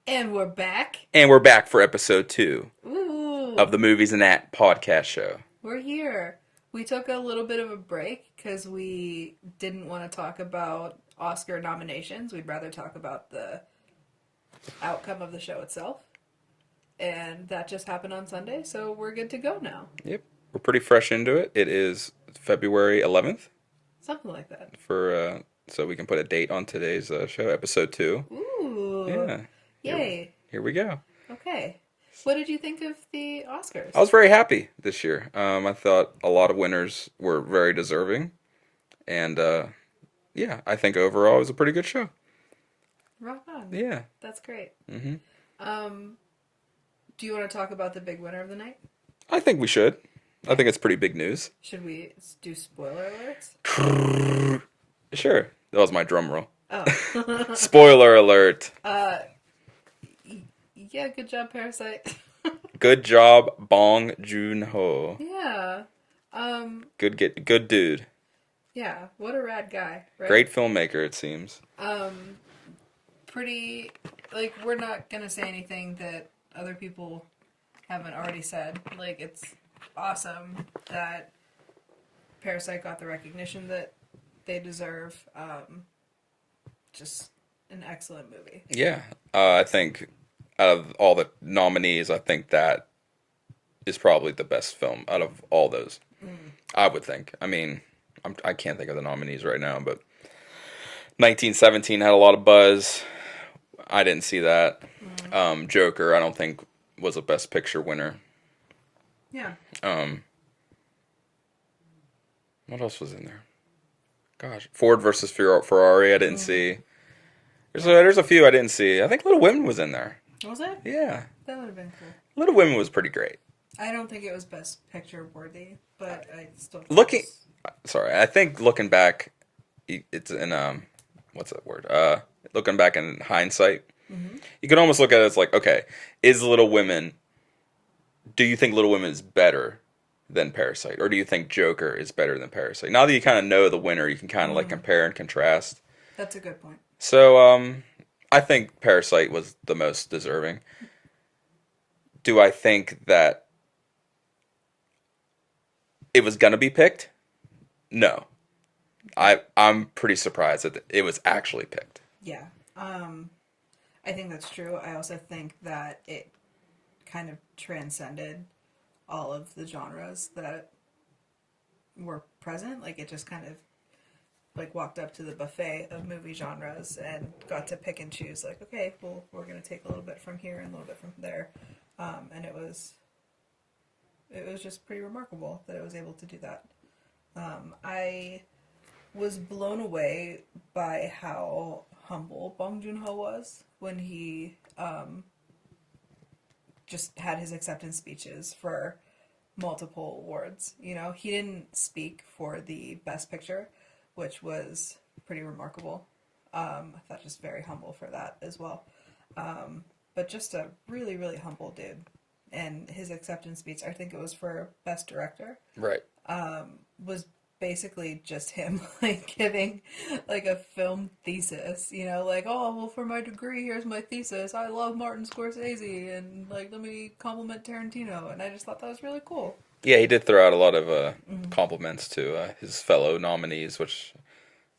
And we're back. And we're back for episode 2 Ooh, of the Movies and That podcast show. we're here. We took a little bit of a break because we didn't want to talk about Oscar nominations. We'd rather talk about the outcome of the show itself. And that just happened on Sunday, so we're good to go now. Yep, we're pretty fresh into it. It is February 11th Something like that. so we can put a date on today's show, episode 2. Ooh, Yeah, here, yay. here we go. Okay. What did you think of the I Oscars? was very happy this year. I thought a lot of winners were very deserving, and yeah, I think overall it was a pretty good show. Rock on. Yeah. That's great. hmm Um, do you want to talk about the big winner of the night? I think we should. I Yeah. think it's pretty big news. Should we do spoiler alerts? Sure, that was my drum roll. Oh. Spoiler alert. uh, yeah, good job, Parasite. Good job, Bong Joon-ho. Yeah. Um, Good dude. yeah, what a rad guy, right? Great filmmaker, it seems. Um, pretty, like, we're not gonna say anything that other people haven't already said. Like, it's awesome that Parasite got the recognition that they deserve. Just an excellent movie. Yeah, I think out of all the nominees, I think that is probably the best film out of all those. I would think. I mean, I can't think of the nominees right now, but 1917 had a lot of buzz. I didn't see that. Joker, I don't think was a Best Picture winner. Yeah. Um, what else was in there? Gosh, Ford versus Ferrari, I didn't see. There's a few I didn't see. I think Little Women was in there. Was it? Yeah, That would have been cool. Little Women was pretty great. I don't think it was Best Picture worthy, but I still think Looking, it was- sorry, I think looking back, it's in what's that word? Looking back in hindsight, you can almost look at it as like, okay, is Little Women? Do you think Little Women is better than Parasite, or do you think Joker is better than Parasite? Now that you kind of know the winner, you can kind of like compare and contrast. That's a good point. So, I think Parasite was the most deserving. Do I think that it was gonna be picked? No. I'm pretty surprised that it was actually picked. Yeah. I think that's true. I also think that it kind of transcended all of the genres that were present. Like it just kind of like walked up to the buffet of movie genres and got to pick and choose. Like, okay, well, we're gonna take a little bit from here and a little bit from there, and it was just pretty remarkable that it was able to do that. I was blown away by how humble Bong Joon Ho was when he just had his acceptance speeches for multiple awards. You know, he didn't speak for the Best Picture, which was pretty remarkable. I thought just very humble for that as well. But just a really, really humble dude. And his acceptance speech, I think it was for Best Director, Right. was basically just him like giving like a film thesis, you know, like, oh well, for my degree here's my thesis, I love Martin Scorsese and like let me compliment Tarantino, and I just thought that was really cool. Yeah, he did throw out a lot of compliments to his fellow nominees, which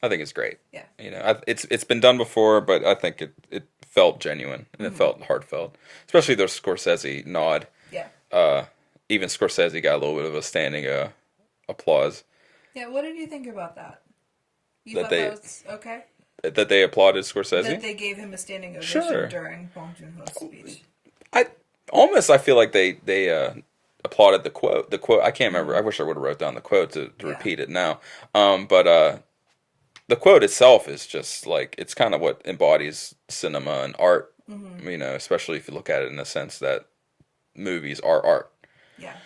I think is great. Yeah. You know, it's been done before, but I think it felt genuine and it felt heartfelt, especially the Scorsese nod. Yeah. Even Scorsese got a little bit of a standing applause Yeah, what did you think about that? You that thought they that was okay, that they applauded that Scorsese. they gave him a standing ovation Sure. during Bong Joon-ho's speech? I feel like they applauded the quote. The quote I can't remember. I wish I would have wrote down the quote to Yeah. repeat it now. But the quote itself is just like it's kind of what embodies cinema and art. You know, especially if you look at it in the sense that movies are art. Yeah.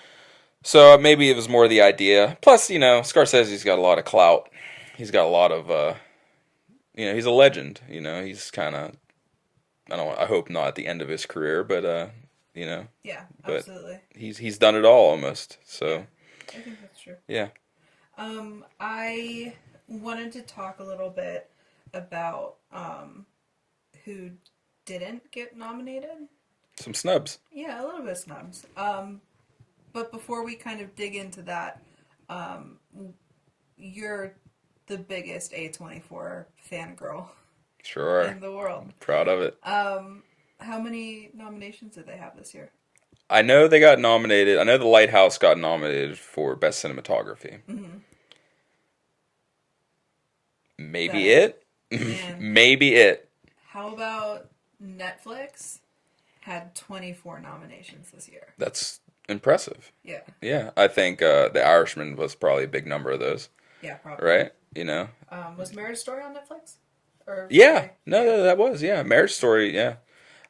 So maybe it was more the idea. Plus, you know, Scorsese's got a lot of clout. He's got a lot of, you know, he's a legend. You know, he's kind of, I hope not at the end of his career, but you know, Yeah, but absolutely. he's done it all almost. So I think that's true. yeah, I wanted to talk a little bit about who didn't get nominated. Some snubs. Yeah, a little bit of snubs. But before we kind of dig into that, um, you're the biggest A24 fangirl Sure. in the world. Proud of it. How many nominations did they have this year? I know they got nominated. I know The Lighthouse got nominated for Best Cinematography. Mm-hmm. Maybe That- it. And Maybe it. how about Netflix had 24 nominations this year? That's impressive. Yeah, Yeah, I think The Irishman was probably a big number of those, yeah, probably. right? You know? Was Marriage Story on Netflix? Or Yeah, no, that was, yeah. Marriage Story, yeah.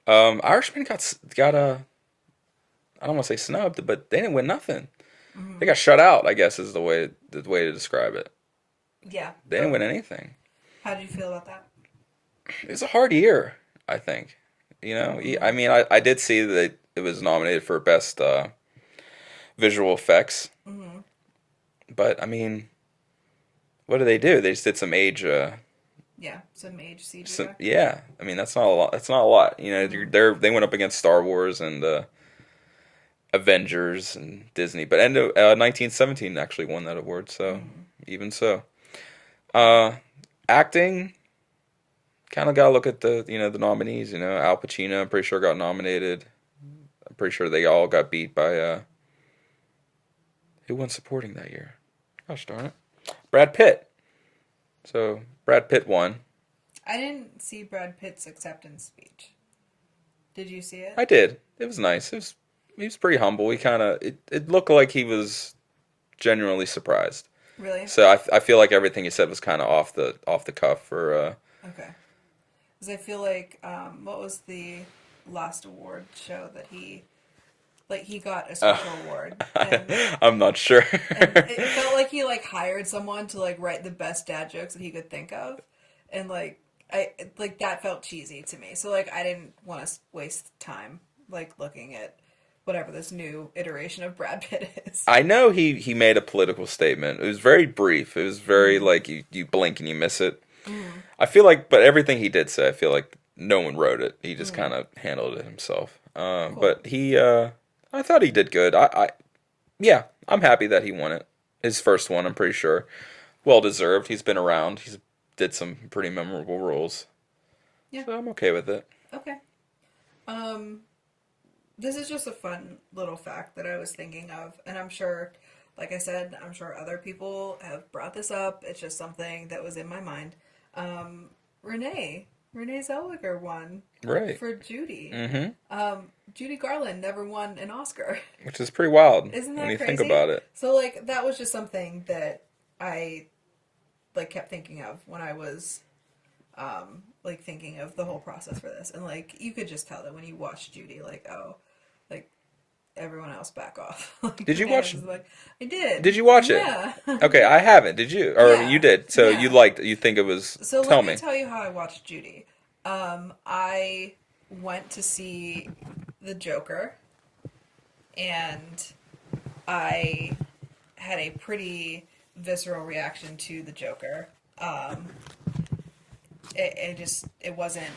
Irishman got a, I don't want to say snubbed, but they didn't win nothing. Mm-hmm. They got shut out, I guess is the way to describe it. Yeah. They didn't win anything. How did you feel about that? It was a hard year, I think. You know, I mean, I did see that it was nominated for Best Visual Effects, Mm-hmm. but I mean, what do? They just did some age. Yeah, some age CGI. Yeah, I mean that's not a lot. That's not a lot. You know, they went up against Star Wars and Avengers and Disney, but 1917 actually won that award. So even so, acting kind of got to look at the nominees. You know, Al Pacino, I'm pretty sure got nominated. I'm pretty sure they all got beat by who won supporting that year? Gosh darn it, Brad Pitt. So Brad Pitt won. I didn't see Brad Pitt's acceptance speech. Did you see it? I did. It was nice. He was pretty humble. It looked like he was genuinely surprised. Really? So I feel like everything he said was kind of off the cuff or Okay. Because I feel like, what was the last award show that he got a special award, and I'm not sure. it felt like he hired someone to write the best dad jokes that he could think of, and that felt cheesy to me. So I didn't want to waste time looking at whatever this new iteration of Brad Pitt is. I know he made a political statement. It was very brief. It was very you blink and you miss it. I feel like, but everything he did say, I feel like no one wrote it. He just kind of handled it himself. Cool. But I thought he did good. Yeah, I'm happy that he won it. His first one, I'm pretty sure. Well deserved. He's been around. He's did some pretty memorable roles. Yeah. So I'm okay with it. Okay. This is just a fun little fact that I was thinking of, and I'm sure, like I said, I'm sure other people have brought this up. It's just something that was in my mind. Renee Zellweger won Right. for Judy. Mm-hmm. Judy Garland never won an Oscar. Which is pretty wild. Isn't that when you crazy? think about it. So that was just something that I kept thinking of when I was thinking of the whole process for this, and you could just tell that when you watch Judy, everyone else back off. Did you watch? I did. Did you watch it? Yeah. Okay, I haven't. Did you? Or Yeah. you did? So Yeah. you think it was? So tell let me. me tell you how I watched Judy. I went to see The Joker, and I had a pretty visceral reaction to The Joker. It wasn't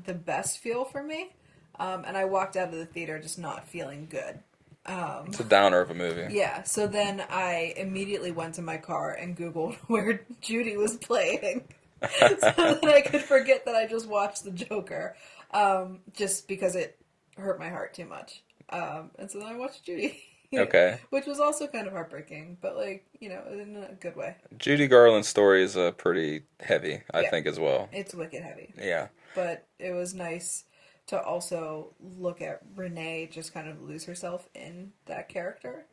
the best feel for me, and I walked out of the theater just not feeling good. It's a downer of a movie. Yeah, so then I immediately went to my car and Googled where Judy was playing so that I could forget that I just watched The Joker, just because it hurt my heart too much. And so then I watched Judy. Okay. Which was also kind of heartbreaking, but in a good way. Judy Garland's story is pretty heavy, I Yeah. think, as well. It's wicked heavy. Yeah. But it was nice to also look at Renee just kind of lose herself in that character.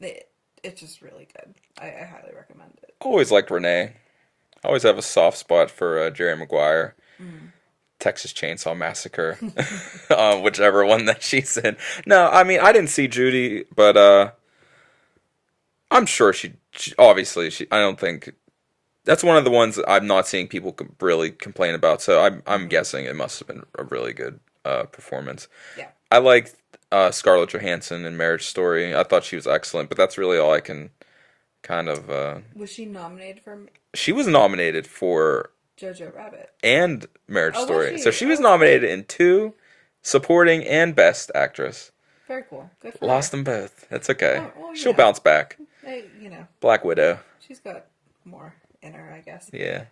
It's just really good. I highly recommend it. Always liked Renee. I always have a soft spot for Jerry Maguire. Texas Chainsaw Massacre, whichever one that she's in. No, I mean I didn't see Judy, but I'm sure she obviously I don't think that's one of the ones that I'm not seeing people really complain about. So I'm guessing it must have been a really good performance. Yeah. I liked Scarlett Johansson in Marriage Story. I thought she was excellent, but that's really all I can kind of. Was she nominated for? She was nominated for Jojo Rabbit. and Marriage Oh, was Story. she? So she was Oh, nominated in 2 supporting and best actress. very cool. Good for Lost her. them both. That's okay. Oh, well, She'll bounce back. you know, Black Widow. she's got more in her, I guess. Yeah.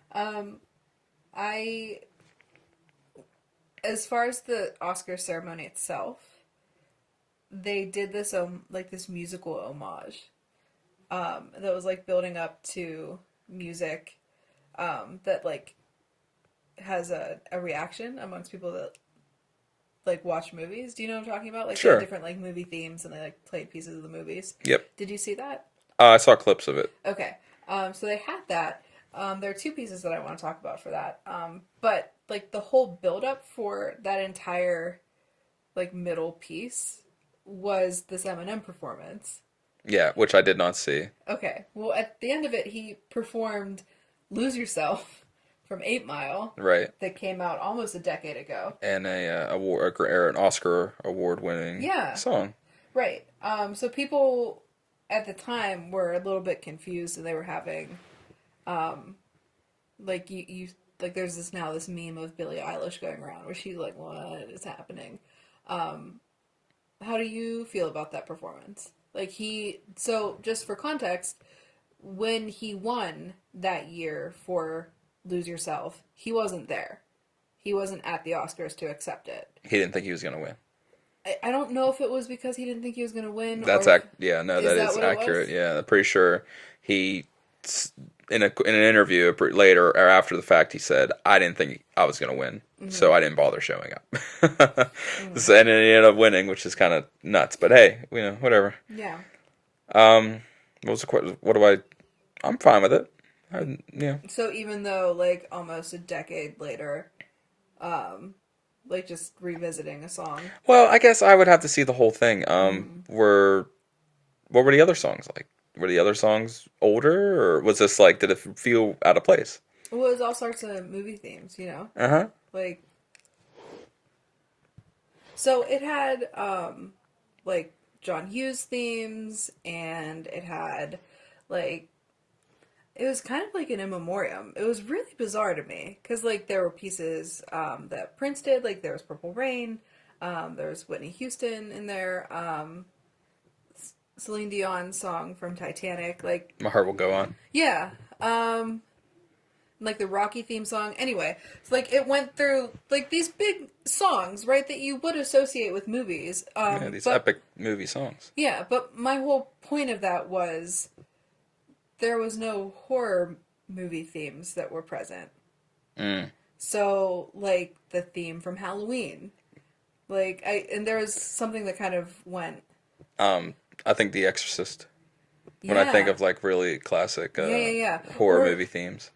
I, as far as the Oscar ceremony itself, they did this like this musical homage that was like building up to music that like has a reaction amongst people that like watch movies. Do you know what I'm talking about? Like they Sure. had different like movie themes and they like played pieces of the movies. Yep. Did you see that? I saw clips of it. Okay. So they had that. There are 2 pieces that I want to talk about for that. But like the whole build up for that entire like middle piece was this Eminem performance. Yeah, which I did not see. Okay. Well, at the end of it, he performed "Lose Yourself" from 8 Mile Right. that came out almost a decade ago. And an Oscar award winning Yeah. song. Right. So people at the time were a little bit confused, and they were having, like you like there's this meme of Billie Eilish going around where she's like, "What is happening?" How do you feel about that performance? Like so just for context, when he won that year for "Lose Yourself," he wasn't there. He wasn't at the Oscars to accept it. He didn't think he was going to win. I don't know if it was because he didn't think he was going to win. That's or yeah, no, is that that is what it accurate. was? Yeah, I'm pretty sure he in an interview later or after the fact he said, "I didn't think I was going to win, so I didn't bother showing up." So, and then he ended up winning, which is kind of nuts. But hey, whatever. Yeah. What was the question? What do I? I'm fine with it. Yeah. So even though like almost a decade later, like just revisiting a song. Well, I guess I would have to see the whole thing. What were the other songs like? Were the other songs older, or was this like? Did it feel out of place? Well, it was all sorts of movie themes, you know? Uh huh. Like, so it had, like, John Hughes themes, and it had, like, it was kind of like an in memoriam. It was really bizarre to me, because, like, there were pieces, that Prince did, like, there was Purple Rain, there was Whitney Houston in there, Celine Dion's song from Titanic, like, My Heart Will Go On. yeah, like the Rocky theme song. Anyway, so like it went through like these big songs, right, that you would associate with movies. Yeah, these But epic movie songs. yeah, but my whole point of that was there was no horror movie themes that were present. Mm. So like the theme from Halloween, like and there was something that kind of went. I think The Exorcist. When I think of like really classic yeah. horror Or, movie themes.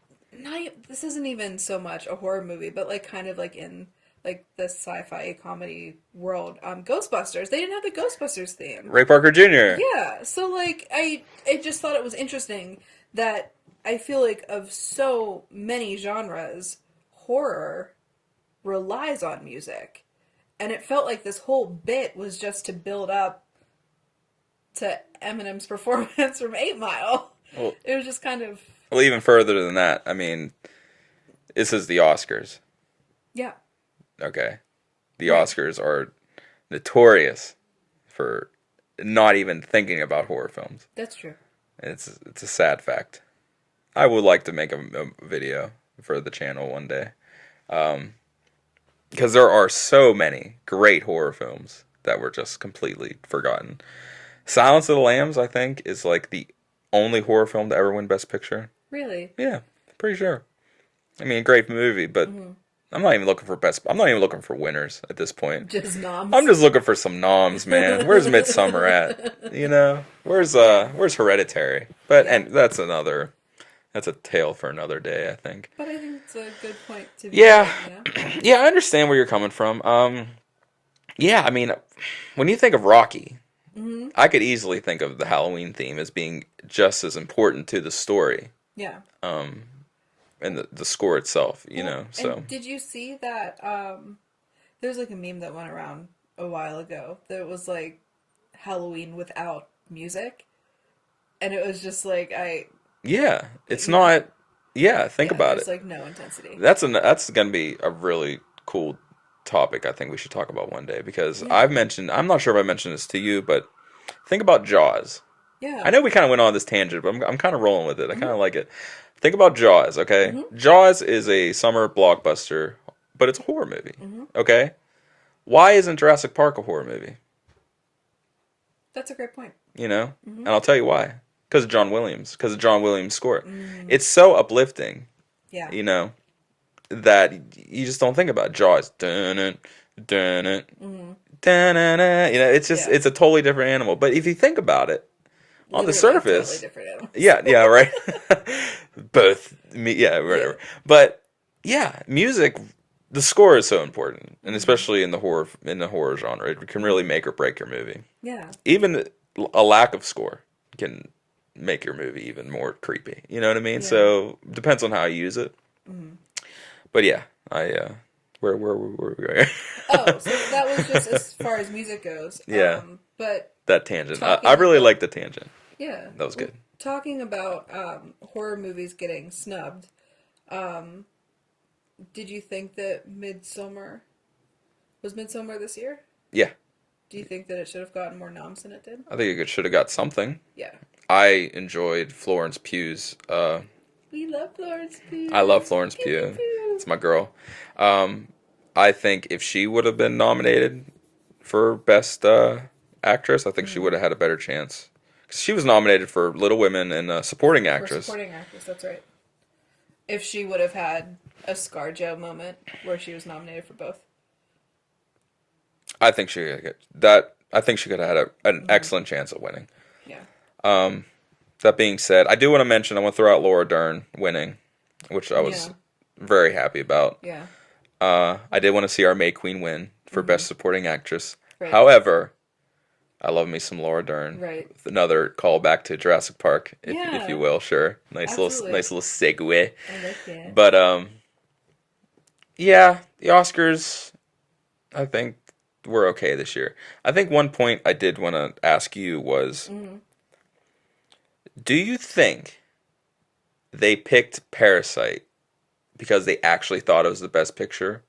this isn't even so much a horror movie, but like kind of like in like the sci-fi comedy world. Ghostbusters. They didn't have the Ghostbusters theme. Ray Parker Jr. Yeah. So like I just thought it was interesting that I feel like of so many genres, horror relies on music. And it felt like this whole bit was just to build up to Eminem's performance from 8 Mile. Well, It was just kind of well, even further than that, I mean, this is the Oscars. yeah. Okay, the Right. Oscars are notorious for not even thinking about horror films. That's true. It's a sad fact. I would like to make a video for the channel one day, because there are so many great horror films that were just completely forgotten. Silence of the Lambs, I think, is like the only horror film to ever win Best Picture. Really? Yeah, pretty sure. I mean, great movie, but I'm not even looking for best. I'm not even looking for winners at this point. Just noms. I'm just looking for some noms, man. Where's Midsummer at? Where's Hereditary? But and that's a tale for another day, I think. But I think it's a good point to be Yeah. made, you know? Yeah, I understand where you're coming from. Yeah, I mean, when you think of Rocky, I could easily think of the Halloween theme as being just as important to the story Yeah. and the score itself, so. And did you see that there's like a meme that went around a while ago that was like Halloween without music? And it was just like Yeah, it's not. Yeah, think about there's it. like no intensity. That's gonna be a really cool topic. I think we should talk about one day because Yeah. I'm not sure if I mentioned this to you, but think about Jaws. I Yeah. know we kind of went on this tangent, but I'm kind of rolling with it. I kind Mm-hmm. of like it. Think about Jaws, okay? Mm-hmm. Jaws is a summer blockbuster, but it's a horror movie, Mm-hmm. okay? Why isn't Jurassic Park a horror movie? That's a great point. You know? Mm-hmm. And I'll tell you why. Because of John Williams. Because of John Williams' score. Mm. It's so uplifting, Yeah. you know, that you just don't think about Jaws. Dun it, dun it, Mm-hmm. dun You know, it's just Yeah. it's a totally different animal. But if you think about it, on the Literally surface, totally different animals. yeah, right. Both me, yeah, whatever. But yeah, music, the score is so important, and especially in the horror genre, it can really make or break your movie. Yeah. Even a lack of score can make your movie even more creepy. You know what I mean? Yeah. So depends on how you use it. Mm-hmm. But yeah, where were we going? Oh, so that was just as far as music goes. Yeah. But That tangent. Talking I really about- like the tangent. yeah, That was good. Talking about horror movies getting snubbed, did you think that Midsummer this year? Yeah, Do you think that it should have gotten more noms than it did? I think it should have got something. Yeah. I enjoyed Florence Pugh's. We love Florence Pugh. I love Florence Pew, pew, Pugh. pew. It's my girl. I think if she would have been nominated for Best Actress, I think she would have had a better chance. 'Cause she was nominated for Little Women and Supporting For Actress. supporting actress, that's right. If she would have had a ScarJo moment where she was nominated for both. I think she could get that. I think she could have had an excellent chance at winning. Yeah. That being said, I do want to mention I want to throw out Laura Dern winning, which I was Yeah. very happy about. Yeah. I did want to see our May Queen win for Best Supporting Actress. Right. However, I love me some Laura Dern. Right. With another callback to Jurassic Park, if Yeah. you will. Sure, nice Absolutely. little segue. I like that. But yeah, the Oscars, I think were okay this year. I think one point I did want to ask you was, do you think they picked Parasite because they actually thought it was the best picture,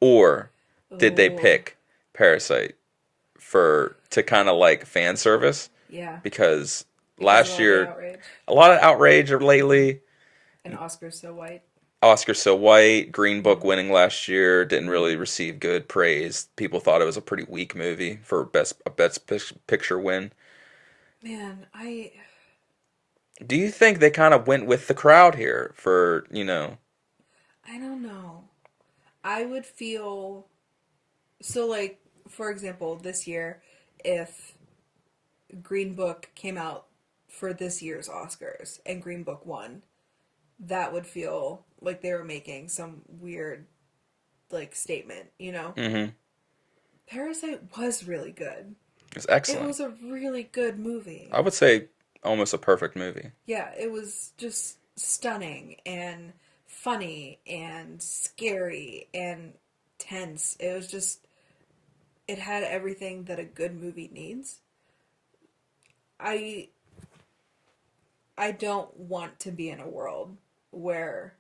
or did they Ooh. pick Parasite to kind of like fan service? Yeah. Because Because of last all the year, outrage. a lot of outrage lately. And Oscar's so white. Oscar So White, Green Book winning last year, didn't really receive good praise. People thought it was a pretty weak movie for a best picture win. Man, Do you think they kind of went with the crowd here for, I don't know. I would feel so like, for example, this year, if Green Book came out for this year's Oscars and Green Book won, that would feel like they were making some weird like statement, you know? Mm-hmm. Parasite was really good. It's It excellent. was a really good movie. I would say almost a perfect movie. Yeah, it was just stunning and funny and scary and tense. It was just, it had everything that a good movie needs. I don't want to be in a world where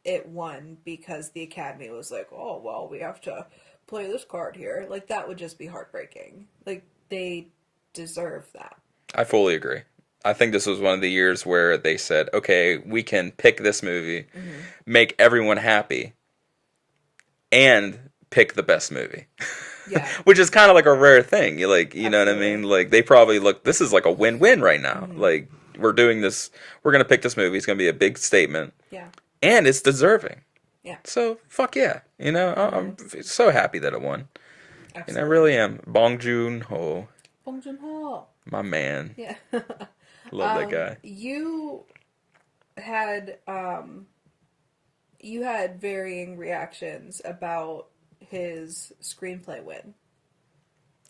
it won because the Academy was like, oh, well, we have to play this card here. Like, that would just be heartbreaking. Like, they deserve that. I fully agree. I think this was one of the years where they said, okay, we can pick this movie, make everyone happy, and pick the best movie. Yeah. Which is kind of like a rare thing. You know what I Absolutely. mean? Like, they probably look, this is like a win-win right now. Like, we're doing this, we're going to pick this movie. It's going to be a big statement. Yeah. And it's deserving. Yeah. So, fuck yeah. I'm so happy that it won. And I Absolutely. really am. Bong Joon-ho, Bong Joon-ho. my man. Yeah. Love that guy. You had varying reactions about his screenplay win.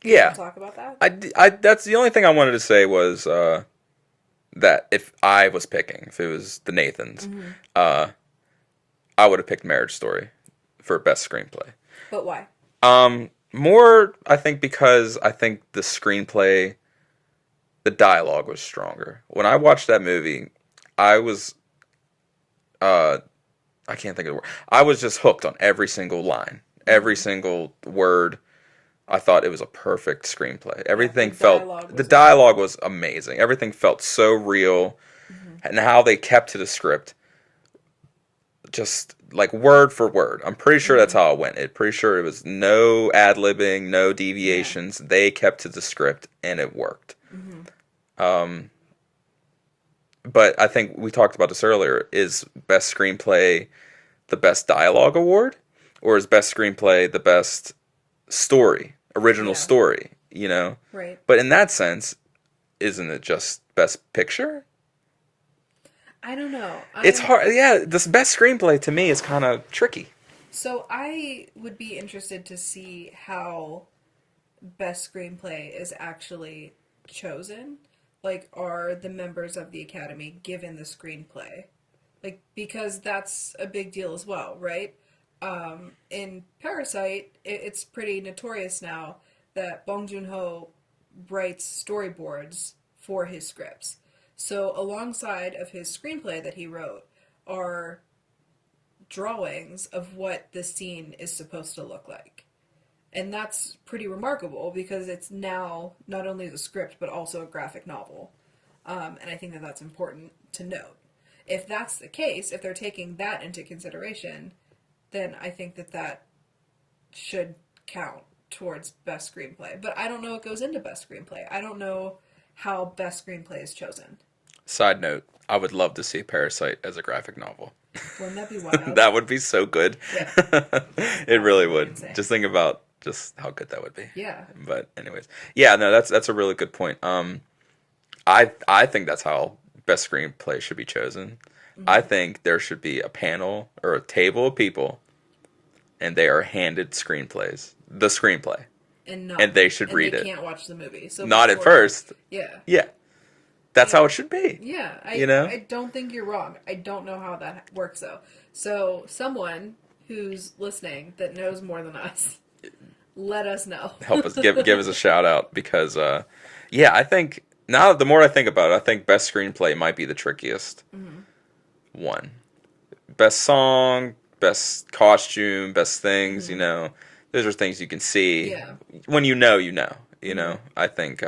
Yeah. Want to talk about that? That's the only thing I wanted to say was that if I was picking, if it was the Nathans, I would have picked Marriage Story for best screenplay. But why? More, I think, because I think the screenplay, the dialogue was stronger. When I watched that movie, I was uh, I can't think of the word. I was just hooked on every single line, every single word. I thought it was a perfect screenplay. Yeah, the Everything felt dialogue the was dialogue incredible. was amazing. Everything felt so real, Hmm. and how they kept to the script, just like word for word. I'm pretty sure that's Hmm. how it went. Pretty sure it was no ad libbing, no Yeah. deviations. They kept to the script, and it worked. Hmm. Um, but I think we talked about this earlier. Is best screenplay the best dialogue award, or is best screenplay the best story, original Yeah. story? You know, Right. but in that sense, isn't it just best picture? I don't know. It's hard. Yeah, this best screenplay to me is kind of tricky. I would be interested to see how best screenplay is actually chosen. Like, are the members of the Academy given the screenplay? Like, because that's a big deal as well, right? In Parasite, it's pretty notorious now that Bong Joon Ho writes storyboards for his scripts. So, alongside of his screenplay that he wrote are drawings of what the scene is supposed to look like. And that's pretty remarkable because it's now not only the script but also a graphic novel. And I think that that's important to note. If that's the case, if they're taking that into consideration, then I think that that should count towards best screenplay. But I don't know what goes into best screenplay. I don't know how best screenplay is chosen. Side note: I would love to see Parasite as a graphic novel. Wouldn't that be wild? That would be so good. Yeah, It that really would be would. insane. Just think about just how good that would be. Yeah. But anyways, yeah, no, that's a really good point. I think that's how best screenplay should be chosen. I Hmm. think there should be a panel or a table of people, and they are handed screenplays, the screenplay, and they should and they read it. can't watch the movie. So Not at before, first. yeah. Yeah, that's how it should be. Yeah, You know, I don't think you're wrong. I don't know how that works though. So someone who's listening that knows more than us, let us know. help us give us a shout out because yeah, I think now the more I think about it, I think best screenplay might be the trickiest Hmm. one. Best song, best costume, best things, you Hmm. know. Those are things you can see Yeah. when you know, you know. You Hmm. know, I think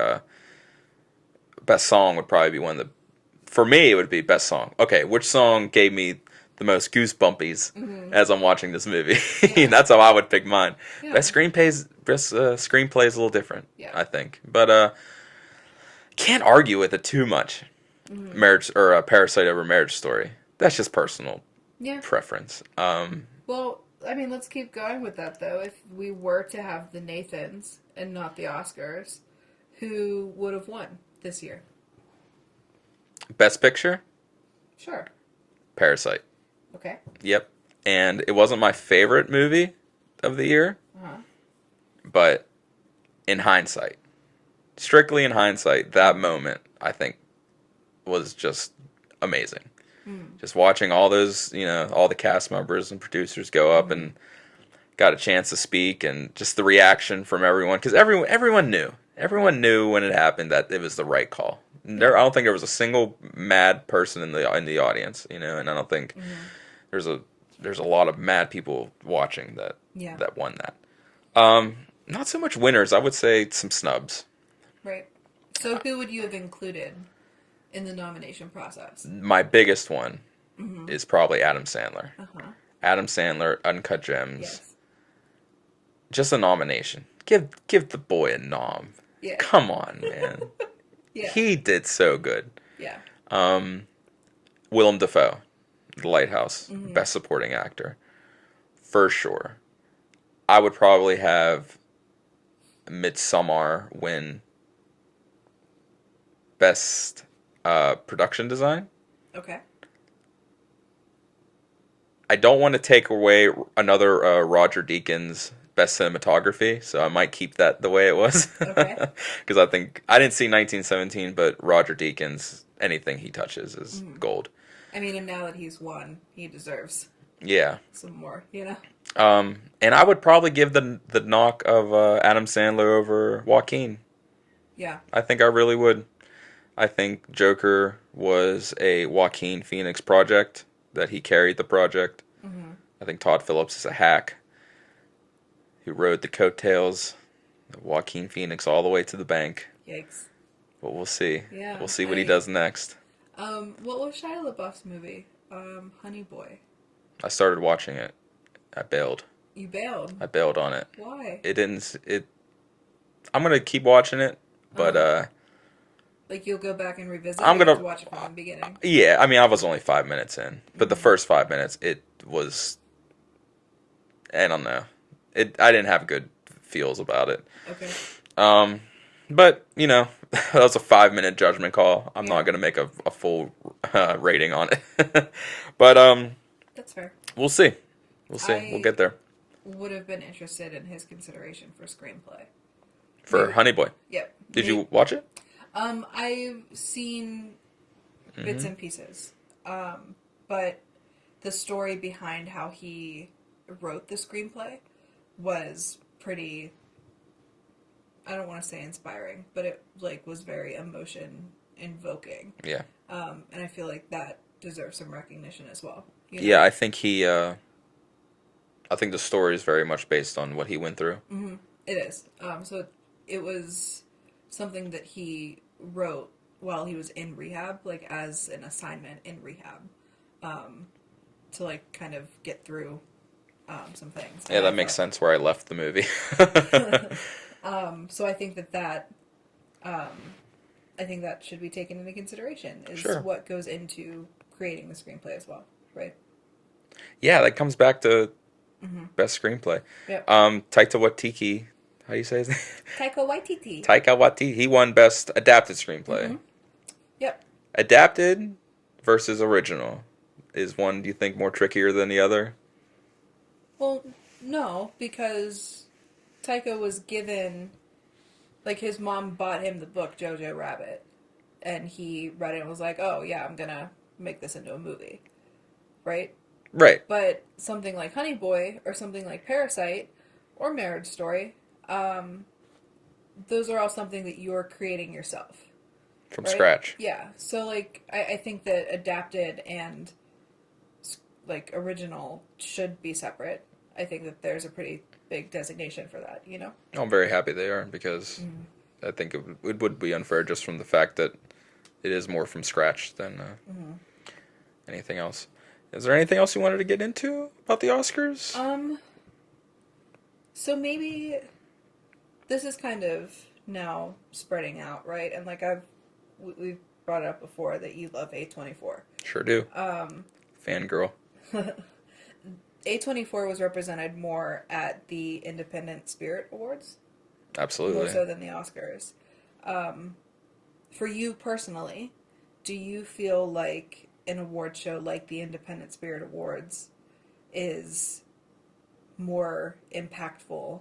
best song would probably be one of the. For me, it would be best song. Okay, which song gave me the most goosebumpies Hmm. as I'm watching this movie? Yeah. That's how I would pick mine. Yeah. Best screenplay is a little different, Yeah. I think, but can't argue with it too much. Hmm. Marriage or Parasite over Marriage Story. That's just personal Yeah. preference. Well, I mean, let's keep going with that though. If we were to have the Nathans and not the Oscars, who would have won this year? Best Picture, Sure. Parasite. Okay. Yep. And it wasn't my favorite movie of the year, Uh huh. but in hindsight, strictly in hindsight, that moment I think was just amazing. Mm. Just watching all those, you know, all the cast members and producers go up Hmm. and got a chance to speak, and just the reaction from everyone, because everyone knew when it happened that it was the right call. Yeah. I don't think there was a single mad person in the audience, you know, and I don't think Hmm. there's a there's a lot of mad people watching Yeah. that won that. Not so much winners. I would say some snubs. Right. So who would you have included in the nomination process? My biggest one Hmm. is probably Adam Sandler. Uh huh. Adam Sandler, Uncut Gems, Yes. just a nomination. Give the boy a nom. Yeah. Come on, man. Yeah. He did so good. Yeah. Willem Dafoe, The Lighthouse, Hmm. Best Supporting Actor, for sure. I would probably have Midsommar win Best Production Design. Okay. I don't want to take away another Roger Deakins Best Cinematography, so I might keep that the way it was. Okay. Because I think I didn't see 1917, but Roger Deakins, anything he touches is Mhm. gold. I mean, and now that he's won, he deserves Yeah. some more, you know? And I would probably give the knock of Adam Sandler over Joaquin. Yeah. I think I really would. I think Joker was a Joaquin Phoenix project that he carried the project. Mm-hmm. I think Todd Phillips is a hack who rode the coattails of Joaquin Phoenix all the way to the bank. Yikes. But we'll see. Yeah. We'll see what he does next. What was Shia LaBeouf's movie? Honey Boy. I started watching it. I bailed. You bailed. I bailed on it. Why? It didn't. I'm gonna keep watching it, but Like you'll go back and revisit. I'm it, or gonna to watch it from the beginning. yeah. I mean, I was only 5 minutes in, but the first 5 minutes, it was. I don't know. I didn't have good feels about it. Okay. But you know, that was a 5 minute judgment call. I'm Yeah. not gonna make a full rating on it. But That's fair. we'll see. We'll see. We'll get there. Would have been interested in his consideration for screenplay. For Maybe- Honey Boy. Yep. Did you watch it? I've seen bits and pieces, but the story behind how he wrote the screenplay was pretty. I don't want to say inspiring, but it was very emotion invoking. Yeah. And I feel like that deserves some recognition as well. You know? Yeah, I think I think the story is very much based on what he went through. Mm-hmm. It is. So it was something that he wrote while he was in rehab, like as an assignment in rehab, to kind of get through some things. Yeah, that makes sense where I left the movie. So I think that I think that should be taken into consideration is Sure. what goes into creating the screenplay as well, right? Yeah, that comes back to best screenplay. Yep. Taika Waititi, how do you say his name? Taika Waititi. Taika Waititi, he won best adapted screenplay. Mhm. Yep. Adapted versus original. Is one, do you think, more trickier than the other? Well, no, because Taika was given, his mom bought him the book Jojo Rabbit, and he read it and was like, "Oh yeah, I'm gonna make this into a movie," right? Right. But something like Honey Boy or something like Parasite or Marriage Story, those are all something that you're creating yourself. From Right? scratch. Yeah. So I think that adapted and original should be separate. I think that there's a pretty big designation for that, you know? I'm very happy they are because I think it would be unfair just from the fact that it is more from scratch than anything else. Is there anything else you wanted to get into about the Oscars? So maybe this is kind of now spreading out, right? And we've brought it up before that you love A24. Sure do. Fangirl. A24 was represented more at the Independent Spirit Awards, Absolutely. more so than the Oscars. For you personally, do you feel like an award show like the Independent Spirit Awards is more impactful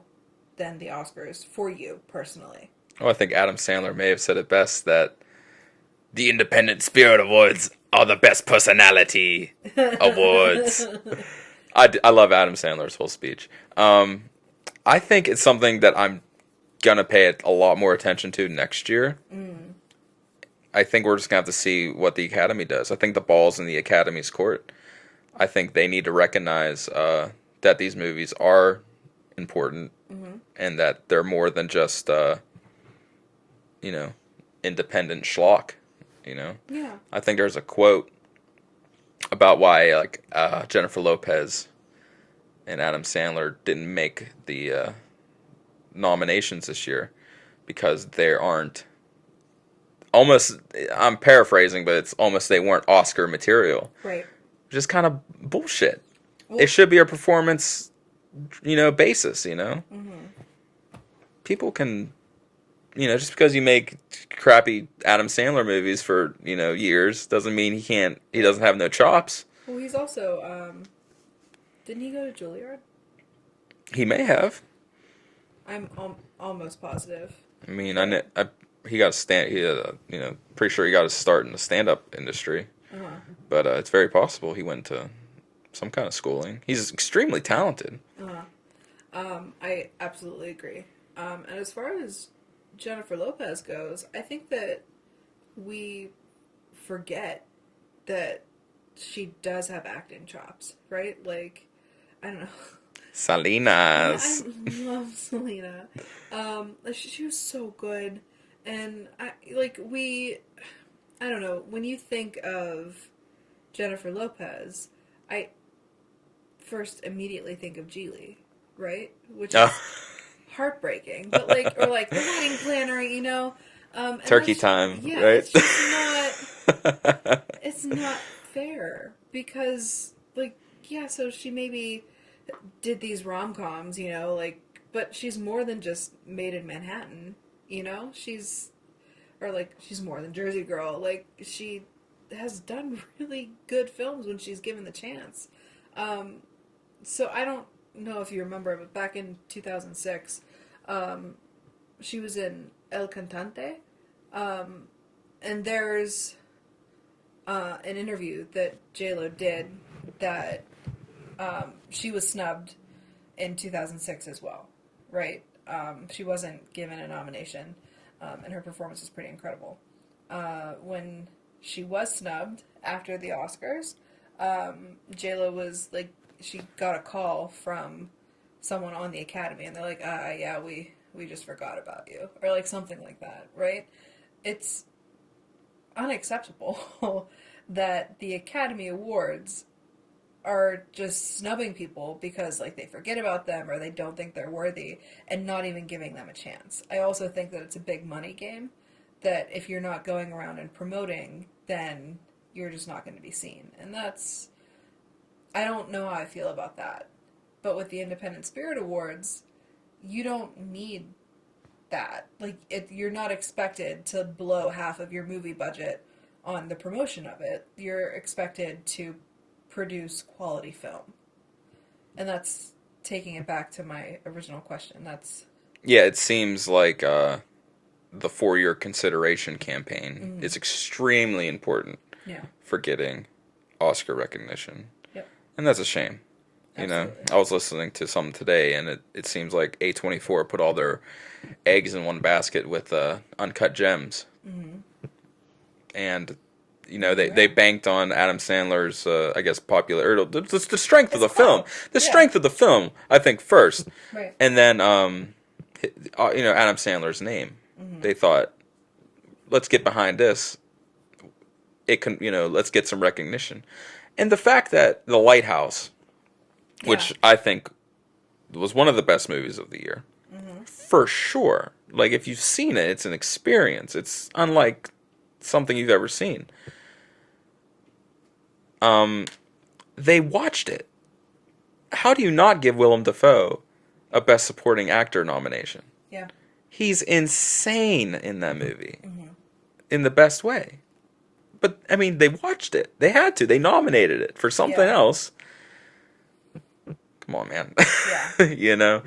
than the Oscars for you personally? Oh, I think Adam Sandler may have said it best that the Independent Spirit Awards are the best personality awards. I love Adam Sandler's whole speech. I think it's something that I'm gonna pay a lot more attention to next year. I think we're just gonna have to see what the Academy does. I think the ball's in the Academy's court. I think they need to recognize that these movies are important and that they're more than just independent schlock. Yeah. I think there's a quote about why Jennifer Lopez and Adam Sandler didn't make the nominations this year because they aren't almost, I'm paraphrasing, but it's almost they weren't Oscar material. Right. Which is kind of bullshit. Well, It should be a performance, basis, People can, just because you make crappy Adam Sandler movies for, years doesn't mean he doesn't have no chops. well, he's also, didn't he go to Juilliard? He may have. I'm almost positive. I mean, he got pretty sure he got his start in the stand-up industry. Uh-huh. But it's very possible he went to some kind of schooling. He's extremely talented. I absolutely agree. And as far as Jennifer Lopez goes, I think that we forget that she does have acting chops, right? Like, I don't know. Yeah, I Salinas. love Selena. She was so good, and I don't know. When you think of Jennifer Lopez, I first immediately think of Geely, right? Which Oh, is heartbreaking, but like, or like the wedding planner, and turkey that's, time, yeah, right? it's just not, it's not fair because, like, yeah, so she maybe did these rom-coms, like, but she's more than just Made in Manhattan, she's more than Jersey Girl. Like, she has done really good films when she's given the chance. Um, so I don't know if you remember, but back in 2006, um, she was in El Cantante, um, and there's an interview that J Lo did that she was snubbed in 2006 as well, right? She wasn't given a nomination, and her performance was pretty incredible. When she was snubbed after the Oscars, JLo was like, she got a call from someone on the Academy, and they're like, yeah, we just forgot about you, or like something like that, right? It's unacceptable that the Academy Awards are just snubbing people because like they forget about them or they don't think they're worthy and not even giving them a chance. I also think that it's a big money game that if you're not going around and promoting, then you're just not going to be seen. And that's, I don't know how I feel about that. But with the Independent Spirit Awards, you don't need that. Like, you're not expected to blow half of your movie budget on the promotion of it. You're expected to produce quality film. And that's taking it back to my original question. That's, Yeah, it seems like the 4-year consideration campaign is extremely important yeah. for getting Oscar recognition. Yep. And that's a shame. Absolutely. I was listening to some today, and it seems like A24 put all their eggs in one basket with Uncut Gems. And, they banked on Adam Sandler's, I guess, popular, the strength of It's the film. clout. The Yeah. strength of the film, I think, first. Right. And then, Adam Sandler's name. They thought, let's get behind this. It can, let's get some recognition. And the fact that The Lighthouse, which Yeah. I think was one of the best movies of the year, for sure. Like, if you've seen it, it's an experience. It's unlike something you've ever seen. They watched it. How do you not give Willem Dafoe a Best Supporting Actor nomination? Yeah. He's insane in that movie, in the best way. But I mean, they watched it. They had to. They nominated it for something Yeah. else. Come on, man. Yeah. Yeah,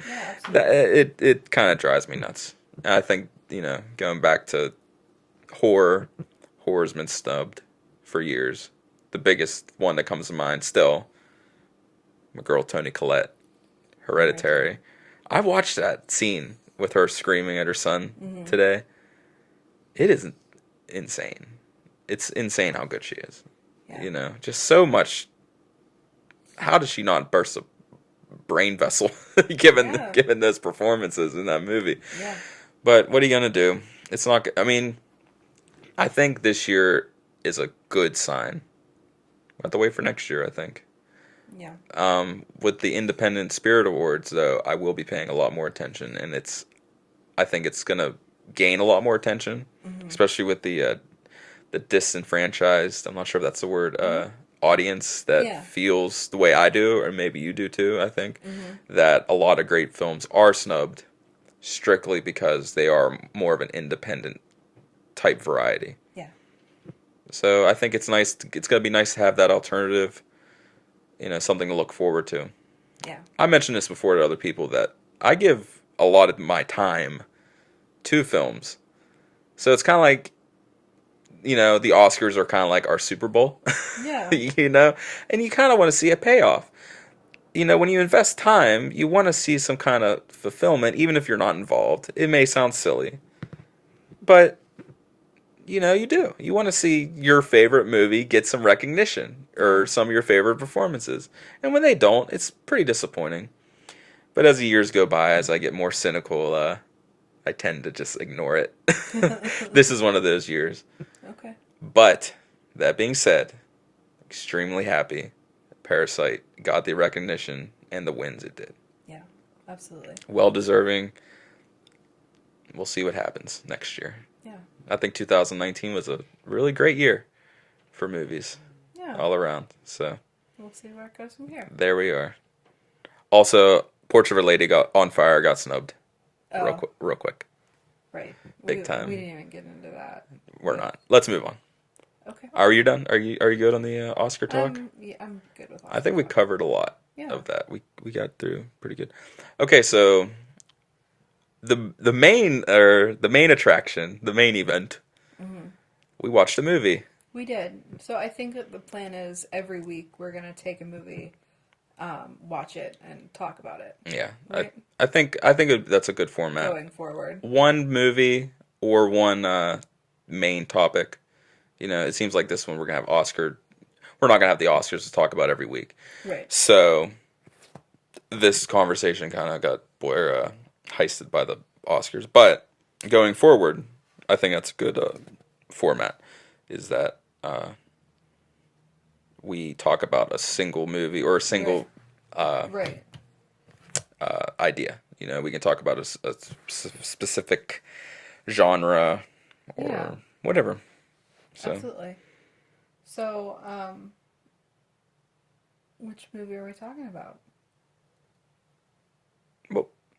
absolutely. it kind of drives me nuts. I think going back to horror's been snubbed for years. The biggest one that comes to mind still, my girl Toni Collette, Hereditary. I watched that scene with her screaming at her son today. It is insane. It's insane how good she is. Yeah. Just so much. How does she not burst a brain vessel given those performances in that movie? Yeah. But what are you gonna do? It's not. I mean, I think this year is a good sign. We'll have to wait for next year, I think. Yeah. With the Independent Spirit Awards, though, I will be paying a lot more attention, and I think it's gonna gain a lot more attention, especially with the disenfranchised. I'm not sure if that's the word. Audience that feels the way I do, or maybe you do too. I think that a lot of great films are snubbed strictly because they are more of an independent type variety. Yeah. So I think it's nice. It's gonna be nice to have that alternative. Something to look forward to. Yeah. I mentioned this before to other people that I give a lot of my time to films. So it's kind of like, the Oscars are kind of like our Super Bowl. Yeah. And you kind of want to see a payoff. When you invest time, you want to see some kind of fulfillment, even if you're not involved. It may sound silly, but you do. You want to see your favorite movie get some recognition. or some of your favorite performances. And when they don't, it's pretty disappointing. But as the years go by, as I get more cynical, I tend to just ignore it. This is one of those years. Okay. But that being said, extremely happy Parasite got the recognition and the wins it did. Yeah, absolutely. Well deserving. We'll see what happens next year. Yeah. I think 2019 was a really great year for movies Yeah. all around. So We'll see where it goes from here. there we are. Also, Portrait of a Lady got on fire, got snubbed. Oh, Real quick. right. Big time. We didn't even get into that. We're not. Let's move on. Okay. Are you done? Are you good on the Oscar talk? Yeah, I'm good with all I think we that. covered a lot Yeah. of that. We got through pretty good. Okay, so the main attraction, the main event, we watched a movie. We did. So I think that the plan is every week we're going to take a movie, watch it, and talk about it Yeah, Right. I think that's a good format. going forward. One movie or one main topic. You know, it seems like this one we're gonna have Oscar. We're not gonna have the Oscars to talk about every week. Right. So this conversation kind of got heisted by the Oscars. But going forward, I think that's a good format. Is that we talk about a single movie or a single Right. idea. You know, we can talk about a specific genre or Yeah. whatever. So Absolutely. So, which movie are we talking about?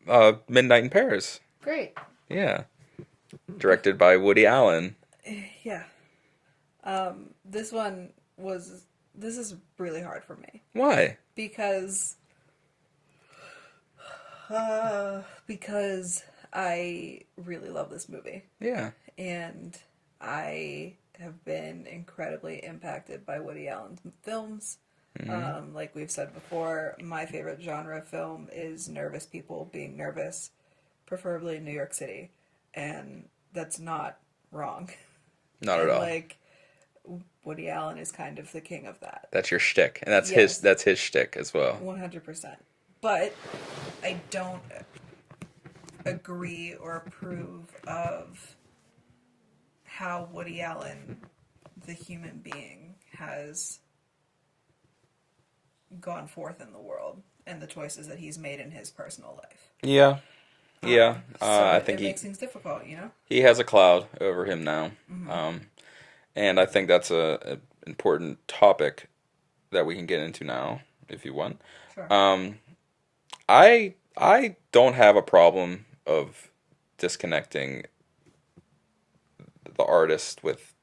well, Midnight in Paris. Great. Yeah, directed by Woody Allen. Yeah. This one was. This is really hard for me Why? because I really love this movie Yeah. and I have been incredibly impacted by Woody Allen's films. Like we've said before, my favorite genre of film is nervous people being nervous, preferably in New York City, and that's not wrong. Not at And, all. like, Woody Allen is kind of the king of that. That's your shtick, and that's Yes. his shtick as well. 100%. But I don't agree or approve of how Woody Allen, the human being, has gone forth in the world and the choices that he's made in his personal life. Yeah. Yeah. So I think it makes things difficult, you know? he has a cloud over him now. Mm-hmm. And I think that's a important topic that we can get into now, if you want. Sure. I don't have a problem of disconnecting the artist with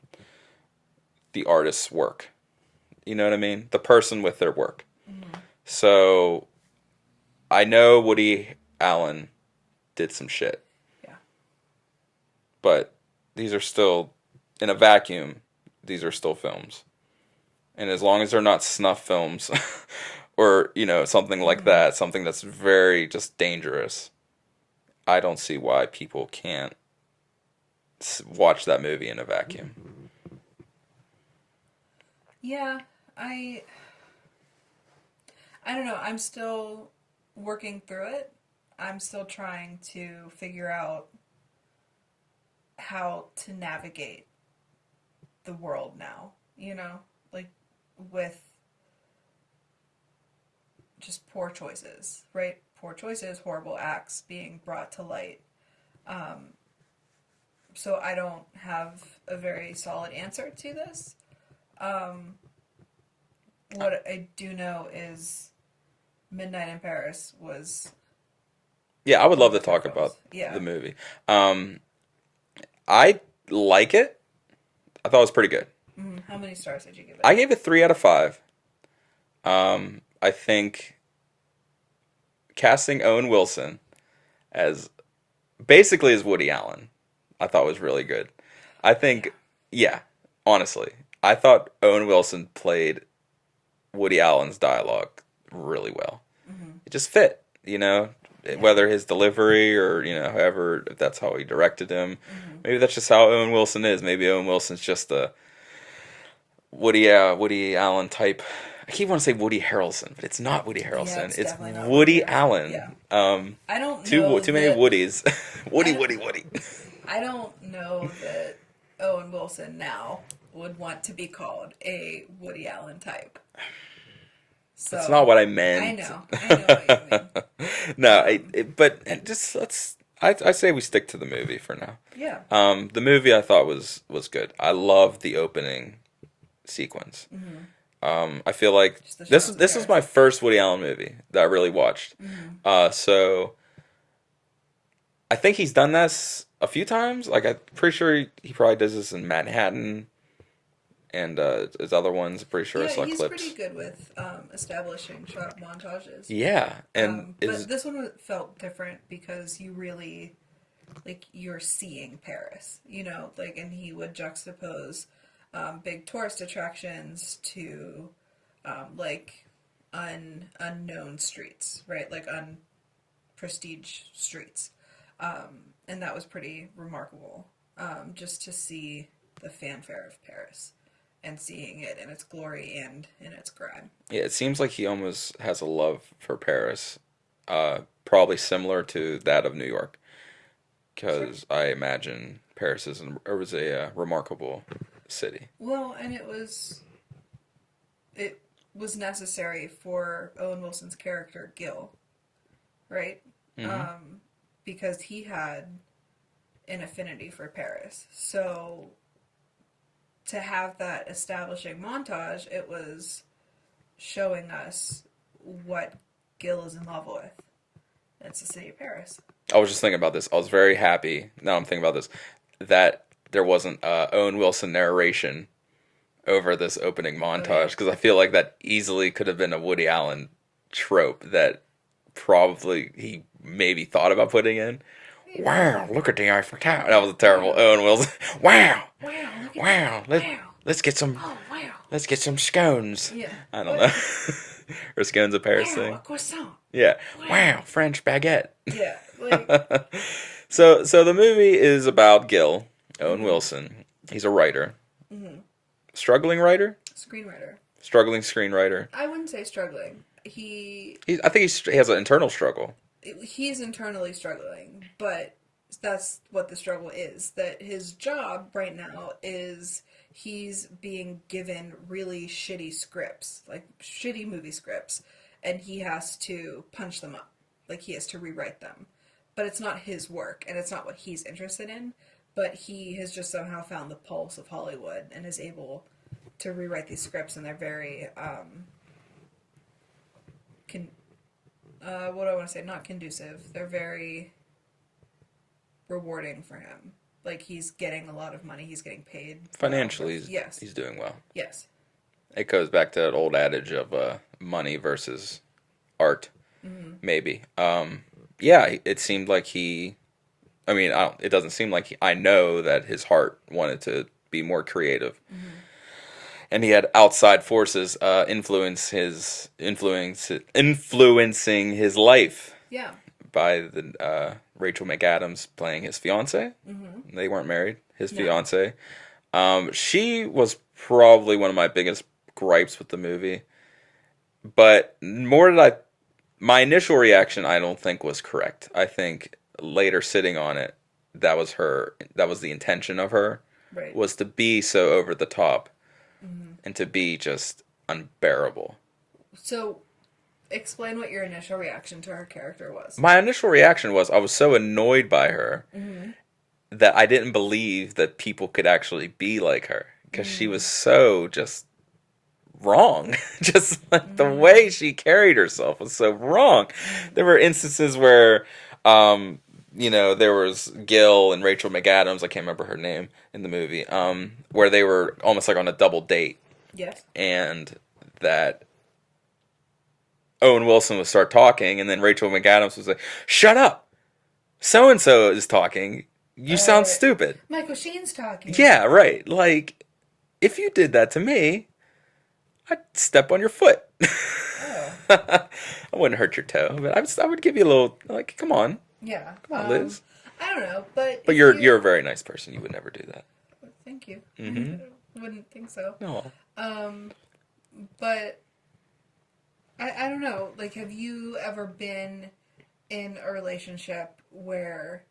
the artist's work. You know what I mean? The person with their work. So I know Woody Allen did some shit, Yeah. but these are still, in a vacuum, these are still films. And as long as they're not snuff films or, you know, something like that, something that's very just dangerous, I don't see why people can't watch that movie in a vacuum. Yeah, I don't know. I'm still working through it. I'm still trying to figure out how to navigate the world now, you know? Like with just poor choices, right? Poor choices, horrible acts being brought to light. So I don't have a very solid answer to this. What I do know is Midnight in Paris was Yeah, I would love to wonderful talk films. about Yeah. the movie. I like it. I thought it was pretty good. How many stars did you give it? I gave it 3 out of 5. I think casting Owen Wilson as basically as Woody Allen, I thought was really good. I think, yeah, honestly, I thought Owen Wilson played Woody Allen's dialogue really well. It just fit, you know, whether his delivery or, you know, however, if that's how he directed him. Maybe that's just how Owen Wilson is. Maybe Owen Wilson's just Woody Allen type. I keep wanting to say Woody Harrelson, but it's not Woody Yeah, Harrelson. it's It's definitely not Woody Woody Harrelson. Allen. Yeah. I don't Too know too many that Woodies. I don't Woody. I don't know that Owen Wilson now would want to be called a Woody Allen type. That's So not what I I meant. know. I know what you mean. No, Um, but just let's. I say we stick to the movie for now. yeah. The movie I thought was good. I loved the opening sequence. I feel like Just the this shots of this is Paris. my first Woody Allen movie that I really watched. So I think he's done this a few times. Like I'm pretty sure he probably does this in Manhattan and his other ones. I'm pretty sure I Yeah, saw he's clips. pretty good with establishing shot montages. Yeah, and But this one felt different because you really, like, you're seeing Paris, like, and he would juxtapose big tourist attractions to, like, unknown streets, right? Like, prestige streets. And that was pretty remarkable, just to see the fanfare of Paris and seeing it in its glory and in its grime. yeah, it seems like he almost has a love for Paris, probably similar to that of New York, Sure. because I imagine Paris was a remarkable city. Well, and it was necessary for Owen Wilson's character Gil, right? Because he had an affinity for Paris. So to have that establishing montage, it was showing us what Gil is in love with. It's the city of Paris. I was just thinking about this. I was very happy. Now I'm thinking about this that there wasn't Owen Wilson narration over this opening montage because I feel like that easily could have been a Woody Allen trope that probably he maybe thought about putting in. Wow, look at the Eiffel Tower. That was a terrible Owen Wilson. Wow, Wow, look at wow. that. Wow. Let's get some Oh, wow. let's get some scones. Yeah. I don't know. Or scones of Paris Wow, thing. a croissant. Yeah. Wow. Wow, French baguette. Yeah, like, So the movie is about Gil, Owen Wilson. He's a writer. Struggling writer? screenwriter. Struggling screenwriter. I wouldn't say struggling. I think he has an internal struggle. He's internally struggling, but that's what the struggle is. That his job right now is he's being given really shitty scripts, like shitty movie scripts, and he has to punch them up. Like he has to rewrite them. But it's not his work, and it's not what he's interested in. But he has just somehow found the pulse of Hollywood and is able to rewrite these scripts, and they're very what do I want to say? Not conducive. They're very rewarding for him. Like he's getting a lot of money. He's getting paid Financially, Yes. he's doing well. Yes. It goes back to that old adage of money versus art, maybe. Yeah, it seemed like he. I mean, it doesn't seem like I know that his heart wanted to be more creative, and he had outside forces influencing his life Yeah. by the Rachel McAdams playing his fiance. They weren't married. His No. fiance. She was probably one of my biggest gripes with the movie, but my initial reaction I don't think was correct. I think later sitting on it, that was the intention of her, Right. was to be so over the top and to be just unbearable. So, explain what your initial reaction to her character was. My initial reaction was I was so annoyed by her that I didn't believe that people could actually be like her because she was so just wrong. Just like the way she carried herself was so wrong. There were instances where there was Gil and Rachel McAdams, I can't remember her name in the movie, where they were almost like on a double date, Yes. and that Owen Wilson would start talking, and then Rachel McAdams was like, "Shut up! So and so is talking. You sound stupid." Michael Sheen's talking. Yeah, right. Like, if you did that to me, I'd step on your foot. Oh. I wouldn't hurt your toe, but I would give you a little, like, come on, Yeah. come on, Liz. I don't know, but But you're a very nice person. You would never do that. Thank you. Wouldn't think so. No. But I don't know. Like, have you ever been in a relationship where,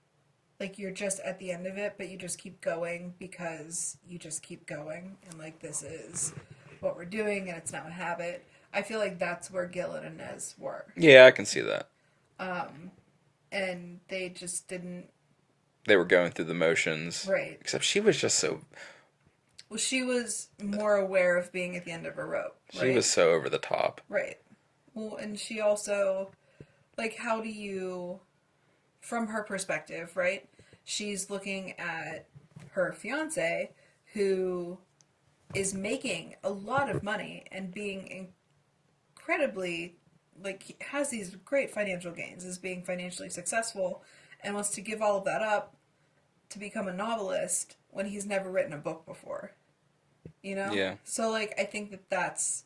like, you're just at the end of it, but you just keep going because you just keep going, and, like, this is what we're doing, and it's now a habit? I feel like that's where Gil and Inez were. Yeah, I can see that. And they just didn't. They were going through the motions. Right. Except she was just so. Well, she was more aware of being at the end of her rope. Right? She was so over the top. Right. Well, and she also, like, how do you, from her perspective, right? She's looking at her fiance, who is making a lot of money and being incredibly, like, he has these great financial gains, is being financially successful, and wants to give all of that up to become a novelist when he's never written a book before. You know? Yeah. So, like, I think that that's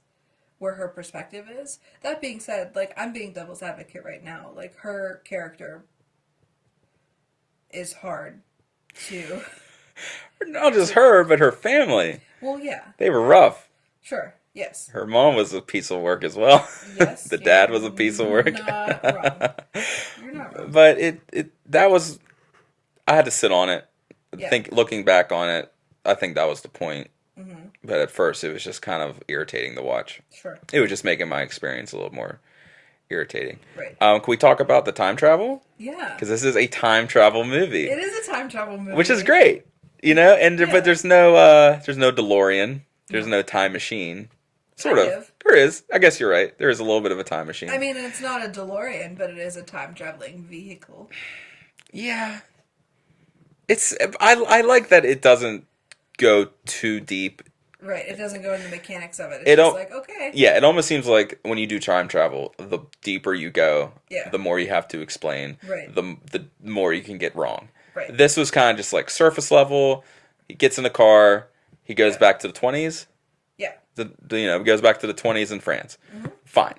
where her perspective is. That being said, like, I'm being devil's advocate right now. Like, her character is hard to. Not just her, but her family. Well, yeah. They were rough. Sure. Yes. Her mom was a piece of work as well. Yes. The dad was a piece of work. Not wrong. You're not wrong. But that was, I had to sit on it. Yeah. Looking back on it, I think that was the point. Mm-hmm. But at first, it was just kind of irritating to watch. Sure. It was just making my experience a little more irritating. Right. Can we talk about the time travel? Yeah. Because this is a time travel movie, It is a time travel movie. which is great. You know, Yeah. but there's no DeLorean. There's no time machine. Sort Kind of. of. There is. I guess you're right. There is a little bit of a time machine. I mean, it's not a DeLorean, but it is a time traveling vehicle. Yeah. I like that it doesn't go too deep. Right. It doesn't go into the mechanics of it. It's It just don't- like, okay. Yeah, it almost seems like when you do time travel, the deeper you go, Yeah. the more you have to explain, Right. the more you can get wrong. Right. This was kind of just like surface level. He gets in a car, he goes Yeah. back to the 20s. Yeah. Goes back to the 20s in France. Fine.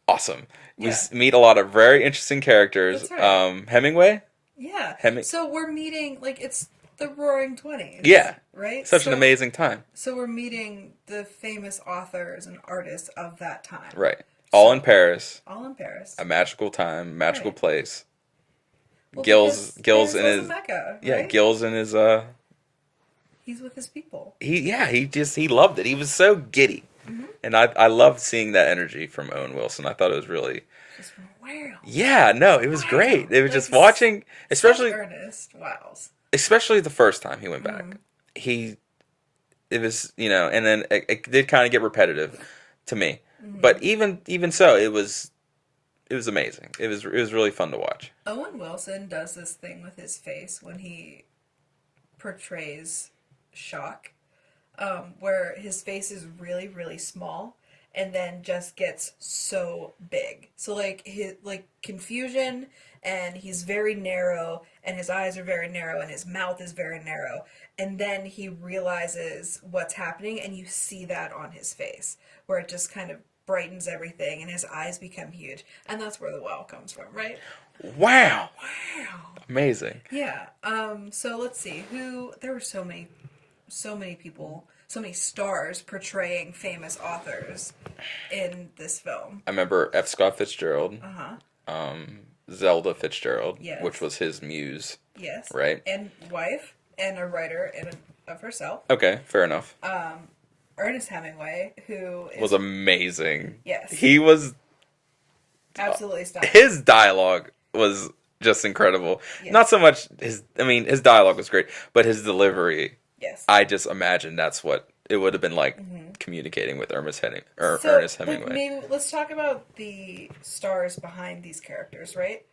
Awesome. We Yeah. meet a lot of very interesting characters. That's right. Hemingway? Yeah. Hemi- So we're meeting, like, it's the Roaring Twenties. Yeah. Right? Such an amazing time. So we're meeting the famous authors and artists of that time. Right. All in Paris. All in Paris. A magical time, magical Right. place. Well, Gil's because in Paris was his a Mecca, yeah, right? Gil's in his He's with his people. he loved it. He was so giddy. And I loved seeing that energy from Owen Wilson. I thought it was really Just wow. yeah, no, it was great. It was Like, just he's watching especially So earnest. Wow. especially the first time he went back. It was, and then it did kind of get repetitive to me. But even so, it was amazing. It was really fun to watch. Owen Wilson does this thing with his face when he portrays shock, where his face is really, really small and then just gets so big. So like his confusion, and he's very narrow, and his eyes are very narrow, and his mouth is very narrow, and then he realizes what's happening, and you see that on his face, where it just kind of brightens everything, and his eyes become huge, and that's where the wow comes from, right? Wow. Wow. Amazing. Yeah. So let's see there were so many people, so many stars portraying famous authors in this film. I remember F. Scott Fitzgerald, Uh-huh. Zelda Fitzgerald, Yes. which was his muse. Yes. Right. And wife and a writer of herself. Okay, fair enough. Ernest Hemingway, who is Was amazing. Yes. He was absolutely stunning. his dialogue was just incredible. Yes. Not so much his dialogue was great, but his delivery. Yes. I just imagine that's what it would have been like communicating with Ernest Hemingway. Like, maybe let's talk about the stars behind these characters, right?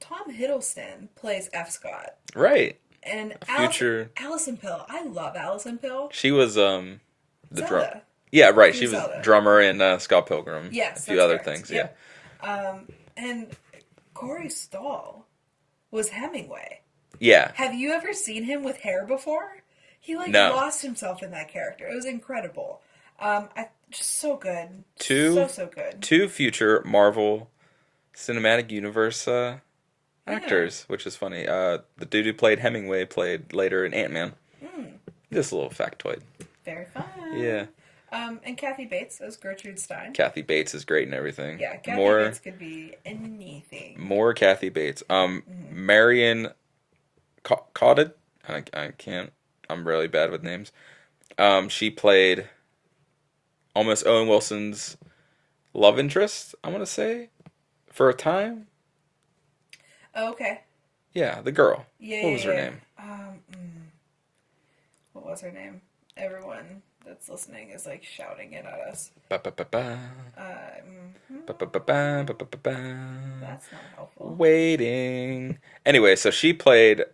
Tom Hiddleston plays F. Scott. Right. And future- Alison Pill. I love Alison Pill. She was the Zelda. drum. Yeah, right. From She was Zelda. drummer in Scott Pilgrim. Yes, a few that's other correct. things. Yeah. And Corey Stoll was Hemingway. Yeah. Have you ever seen him with hair before? He No. lost himself in that character. It was incredible. Just so good. Two- so good. Two future Marvel Cinematic Universe actors, which is funny. The dude who played Hemingway played later in Ant-Man. Just a little factoid. Very fun. Yeah. And Kathy Bates as Gertrude Stein. Kathy Bates is great and everything. Yeah, Kathy more Bates could be anything. more Kathy Bates. Marion Cotted. I can't. I'm really bad with names. She played almost Owen Wilson's love interest, I want to say, for a time. Oh, okay. Yeah, the girl. Yeah. What was her yeah. name? What was her name? Everyone that's listening is like shouting it at us. Ba-ba-ba-ba. Mhm. Ba-ba-ba-ba, ba-ba-ba-ba. That's not helpful. Waiting. Anyway, so she played.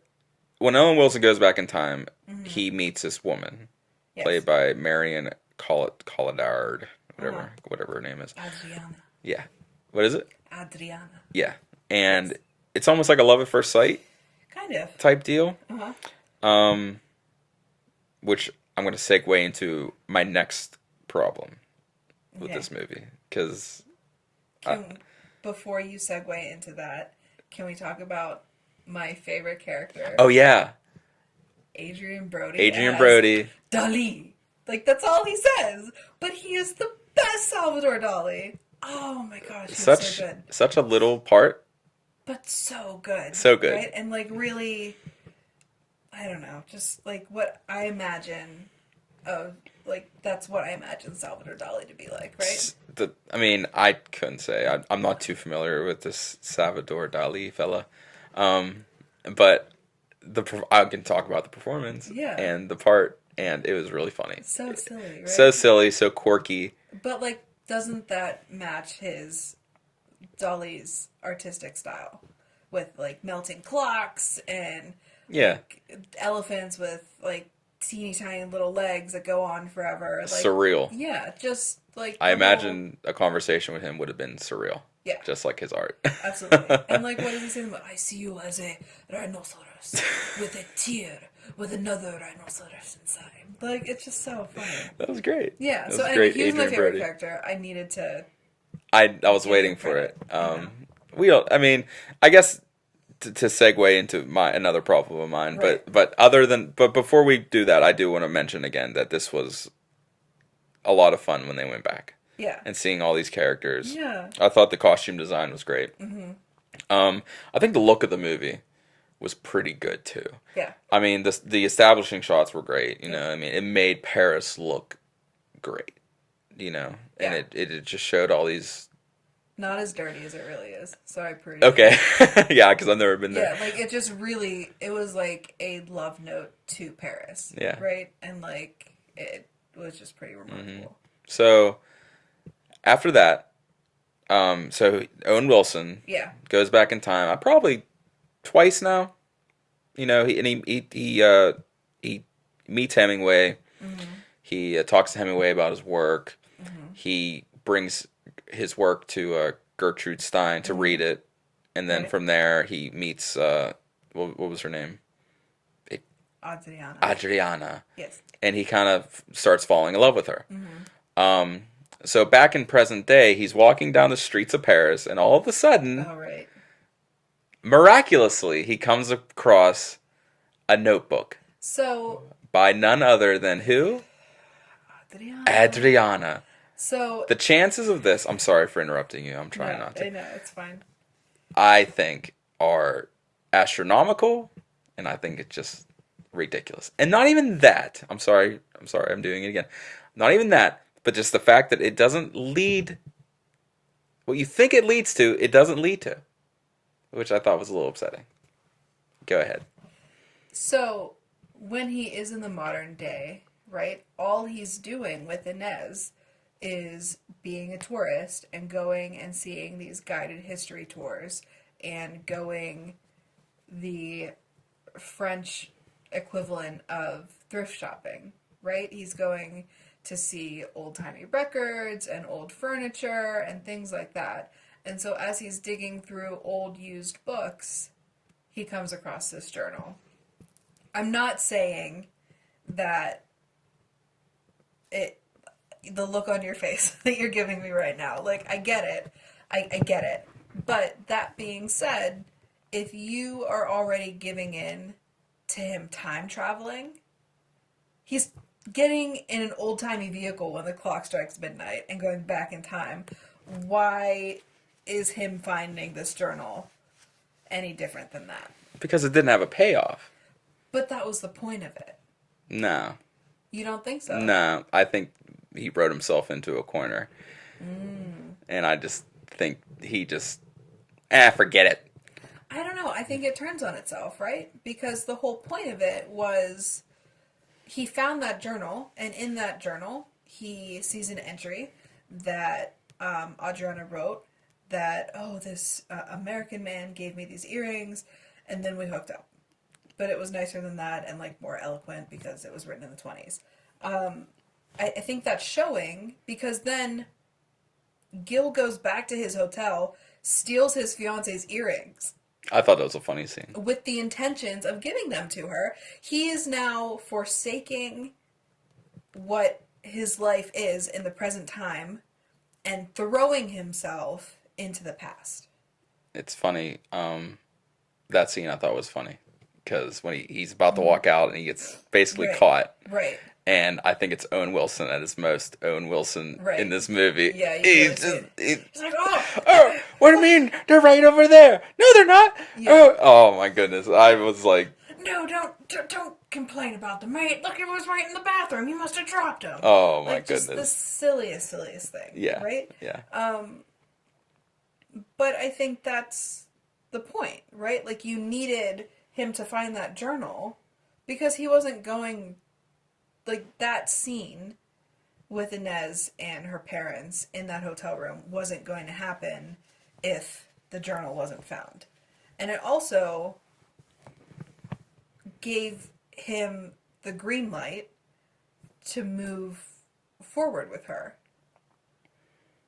When Owen Wilson goes back in time, he meets this woman, Yes. played by Marion Cotillard, Uh-huh. whatever her name is. Adriana. Yeah. What is it? Adriana. Yeah. And it's almost like a love at first sight Kind of. type deal. Uh-huh. Which I'm going to segue into my next problem with Okay. this movie. Because, Before you segue into that, can we talk about my favorite character? oh yeah, Adrian Brody. Adrian as Brody. Dali. Like, that's all he says. But he is the best Salvador Dali. Oh my gosh, he's so good. Such a little part. But so good. So good. Right? And like really, I don't know, just like what I imagine of, like, that's what I imagine Salvador Dali to be like, right? I mean, I couldn't say. I'm not too familiar with this Salvador Dali fella. But I can talk about the performance Yeah. and the part, and it was really funny. So silly, right? So silly, so quirky. But like, doesn't that match his Dali's artistic style with like melting clocks and Yeah. elephants with like teeny tiny little legs that go on forever? Like, Surreal. yeah, just like I the imagine a conversation with him would have been surreal. Yeah. Just like his art. Absolutely. And like, what does he say? I see you as a rhinoceros with a tear with another rhinoceros inside. Like, it's just so funny. That was great. Yeah. That So was anyway, great, he was my Adrian favorite Brody. character. I needed to. I was waiting for it. I mean, I guess to segue into another problem of mine, Right. but before we do that, I do want to mention again that this was a lot of fun when they went back Yeah. and seeing all these characters. Yeah. I thought the costume design was great. I think the look of the movie was pretty good too. Yeah. I mean, the establishing shots were great. You know, I mean, it made Paris look great. You know, and Yeah. it just showed all these. Not as dirty as it really is. Sorry, Prudy. Okay, yeah, because I've never been there. Yeah, like it just really, it was like a love note to Paris. Yeah. Right? And like, it was just pretty remarkable. So after that, so Owen Wilson Yeah. goes back in time. Probably twice now. You know, he meets Hemingway. He talks to Hemingway about his work. He brings his work to Gertrude Stein to read it, and then Right. from there he meets what was her name? Adriana. Adriana, Yes. and he kind of starts falling in love with her. So back in present day, he's walking down the streets of Paris, and all of a sudden, Oh, right. miraculously, he comes across a notebook So, by none other than who? Adriana. Adriana. So, The chances of this, I'm sorry for interrupting you, I'm trying no, not to. I know, it's fine. I think are astronomical, and I think it's just ridiculous. And not even that. I'm sorry, I'm doing it again. Not even that, but just the fact that it doesn't lead what you think it leads to, it doesn't lead to. Which I thought was a little upsetting. Go ahead. So, when he is in the modern day, right, all he's doing with Inez is being a tourist and going and seeing these guided history tours and going the French equivalent of thrift shopping, right? He's going to see old-timey records and old furniture and things like that. And so as he's digging through old used books, he comes across this journal. I'm not saying that the look on your face that you're giving me right now, like, I get it. I get it. But that being said, if you are already giving in to him time traveling, he's getting in an old timey vehicle when the clock strikes midnight and going back in time, why is him finding this journal any different than that? Because it didn't have a payoff. But that was the point of it. No. You don't think so? No. I think he wrote himself into a corner. And I just think he just, forget it. I don't know. I think it turns on itself, right? Because the whole point of it was he found that journal, and in that journal, he sees an entry that Adriana wrote that, oh, this American man gave me these earrings, and then we hooked up. But it was nicer than that and like more eloquent because it was written in the 20s. I think that's showing because then Gil goes back to his hotel, steals his fiance's earrings I thought that was a funny scene. with the intentions of giving them to her. He is now forsaking what his life is in the present time and throwing himself into the past. It's funny. That scene I thought was funny because when he's about to walk out and he gets basically Right. caught, Right. and I think it's Owen Wilson at his most Owen Wilson Right. in this movie. Yeah, you he's really just, He's like, oh, oh, what do you mean? They're right over there. No, they're not. Yeah. Oh my goodness! I was like, no, don't complain about the mate. Look, it was right in the bathroom. You must have dropped him. oh my Like, just the goodness. silliest thing. Yeah. Right? Yeah. But I think that's the point, right? Like, you needed him to find that journal because he wasn't going, like, that scene with Inez and her parents in that hotel room wasn't going to happen if the journal wasn't found. And it also gave him the green light to move forward with her.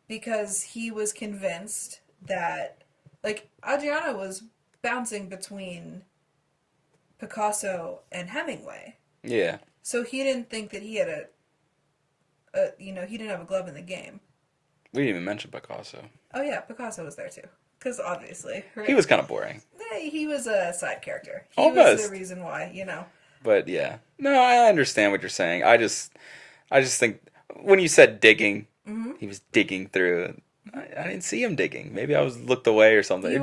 Because he was convinced that, like, Adriana was bouncing between Picasso and Hemingway. Yeah. So he didn't think that he had he didn't have a glove in the game. We didn't even mention Picasso. Oh yeah, Picasso was there too. Because obviously, right? He was kind of boring. He was a side character. He Almost. was the reason why, But yeah, no, I understand what you're saying. I just think when you said digging, he was digging through. I didn't see him digging. Maybe I was looked away or something. You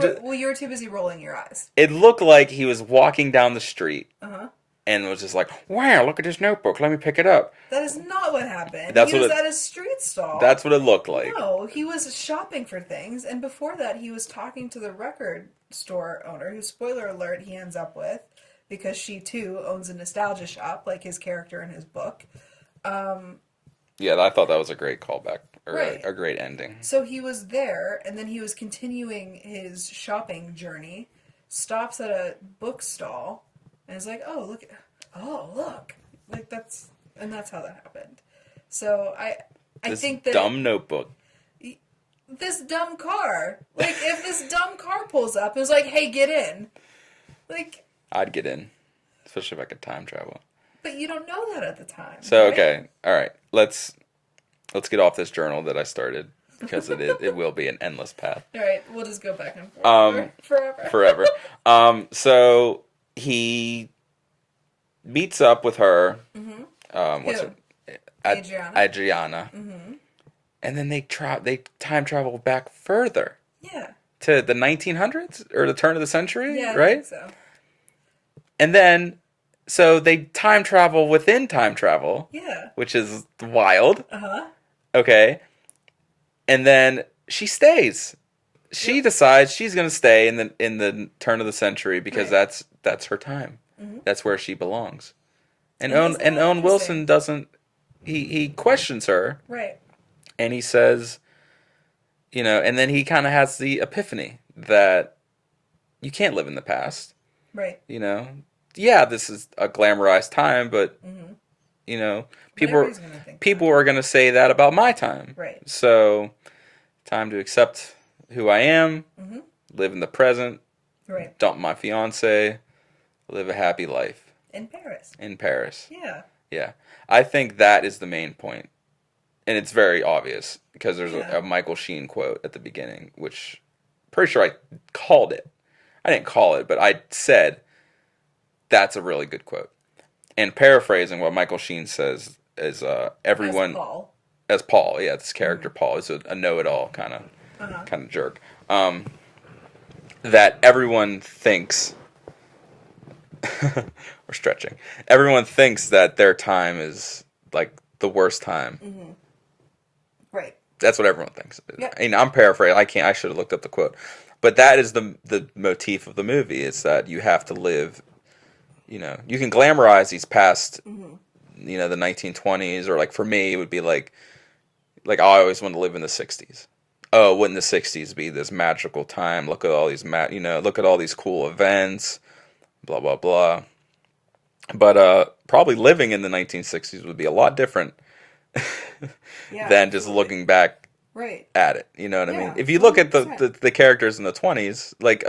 were too busy rolling your eyes. It looked like he was walking down the street Uh-huh. and was just like, "Wow, look at this notebook. Let me pick it up." That is not what happened. That's he what was it- at a street stall. That's what it looked like. No, he was shopping for things, and before that, he was talking to the record store owner, who, spoiler alert, he ends up with, because she too owns a nostalgia shop, like his character in his book. Yeah, I thought that was a great callback or Right. a great ending. So he was there, and then he was continuing his shopping journey, stops at a book stall, and is like, look, like that's how that happened. So I This think that dumb notebook. this dumb car, like if this dumb car pulls up and is like, hey, get in, like, I'd get in, especially if I could time travel. but you don't know that at the time. So right? okay, all right, let's get off this journal that I started because it will be an endless path. All right, we'll just go back and forth forever. Forever. So he meets up with her. What's Who? her? Adriana. Adriana. And then they time travel back further Yeah. to the 1900s or the turn of the century, Yeah, I right? think so. And then so they time travel within time travel, Yeah. which is wild. Uh-huh. Okay. And then she stays. She decides she's going to stay in the turn of the century because Right. that's her time. That's where she belongs. And And isn't that Owen interesting? Wilson doesn't he questions her Right. and he says, and then he kind of has the epiphany that you can't live in the past. Right. Yeah, this is a glamorized time, but people everybody's gonna think people are going to say that about my time. Right. So, time to accept who I am, live in the present, Right. dump my fiance, live a happy life In Paris. in Paris. Yeah. Yeah. I think that is the main point. And it's very obvious because there's Yeah. a Michael Sheen quote at the beginning, which pretty sure I called it. I didn't call it, but I said that's a really good quote. And paraphrasing what Michael Sheen says everyone As Paul. as Paul. Yeah, this character Paul is a know-it-all kind of jerk. That everyone thinks we're stretching. Everyone thinks that their time is like the worst time. Right. That's what everyone thinks. Yep. I mean, I'm paraphrasing. I should have looked up the quote, but that is the motif of the movie. Is that you have to live. You know, you can glamorize these past. You know, the 1920s, or like for me, it would be like I always wanted to live in the 60s. Oh, wouldn't the 60s be this magical time? Look at all these look at all these cool events, blah blah blah. But probably living in the 1960s would be a lot different Yeah. than just absolutely. looking back Right. at it. You know what I Yeah, mean? If you look at the 100%. the characters in the 20s, like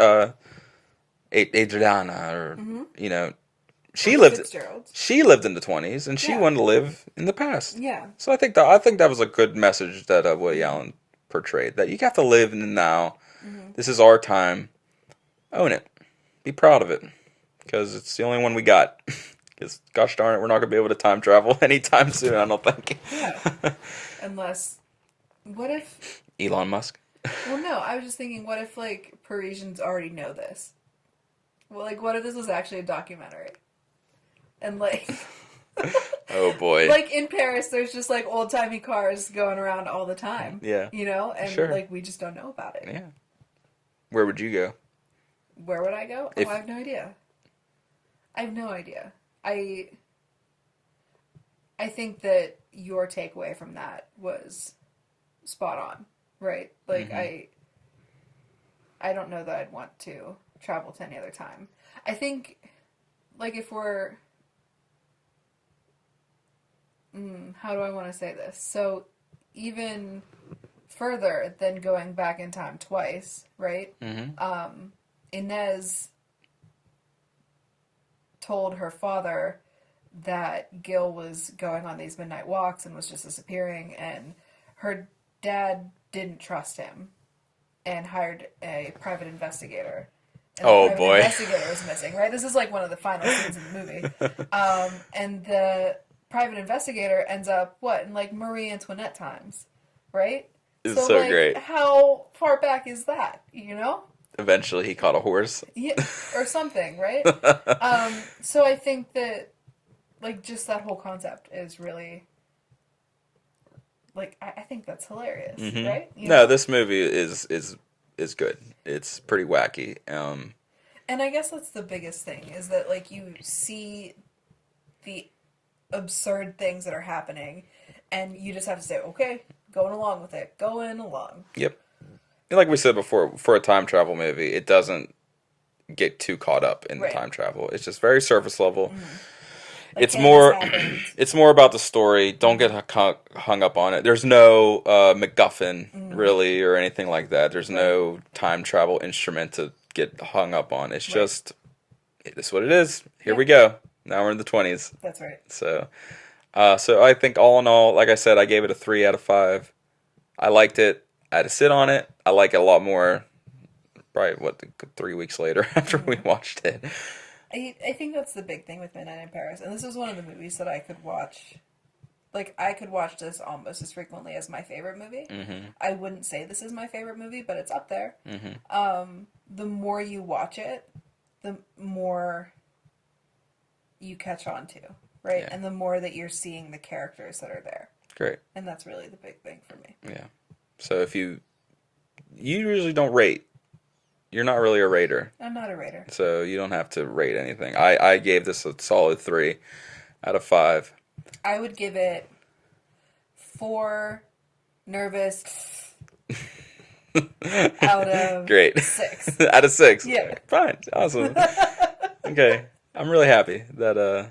Adriana, or you know, she lived Fitzgerald. she lived in the 20s, and she Yeah. wanted to live in the past. Yeah. So I think that was a good message that Woody Allen portrayed. That you have to live in the now. This is our time. Own it. Be proud of it, because it's the only one we got. Because gosh darn it, we're not gonna be able to time travel anytime soon. I don't think. Yeah. Unless, what if? Elon Musk. Well, no. I was just thinking, what if like Parisians already know this? Well, like, what if this was actually a documentary? And like, Oh boy. like in Paris, there's just like old timey cars going around all the time. Yeah. You know, and Sure. like we just don't know about it. Yeah. Where would you go? Where would I go? If- I have no idea. I have no idea. I think that your takeaway from that was spot on, right? Like I don't know that I'd want to travel to any other time. I think like if we're how do I want to say this? So even further than going back in time twice, right? Inez told her father that Gil was going on these midnight walks and was just disappearing, and her dad didn't trust him and hired a private investigator. And Oh, the private boy. investigator was missing, right? This is like one of the final scenes in the movie. And the private investigator ends up, what, in like Marie Antoinette times, right? It's so like, great. How far back is that, you know? Eventually, he caught a horse. Yeah, or something, right? So I think that, like, just that whole concept is really, like, I think that's hilarious, right? You No, know? this movie is good. It's pretty wacky. And I guess that's the biggest thing, is that, like, you see the absurd things that are happening, and you just have to say, okay, going along with it, going along. Yep. And like we said before, for a time travel movie, it doesn't get too caught up in Right. the time travel. It's just very surface level. Like, It's hey, more this happened. it's more about the story. Don't get hung up on it. There's no MacGuffin really, or anything like that. There's no time travel instrument to get hung up on. It's just, it is what it is. Here we go. Now we're in the 20s. That's right. So I think all in all, like I said, I gave it a 3 out of 5. I liked it. I had to sit on it. I like it a lot more. Probably 3 weeks later after we watched it. I think that's the big thing with Midnight in Paris, and this is one of the movies that I could watch. Like, I could watch this almost as frequently as my favorite movie. I wouldn't say this is my favorite movie, but it's up there. The more you watch it, the more you catch on to, right? Yeah. And the more that you're seeing the characters that are there. Great. And that's really the big thing for me. Yeah. So if you usually don't rate. You're not really a rater. I'm not a rater. So you don't have to rate anything. I gave this a solid 3 out of 5. I would give it 4 nervous out of Great. 6. Out of 6. Yeah. Fine. Awesome. Okay. I'm really happy that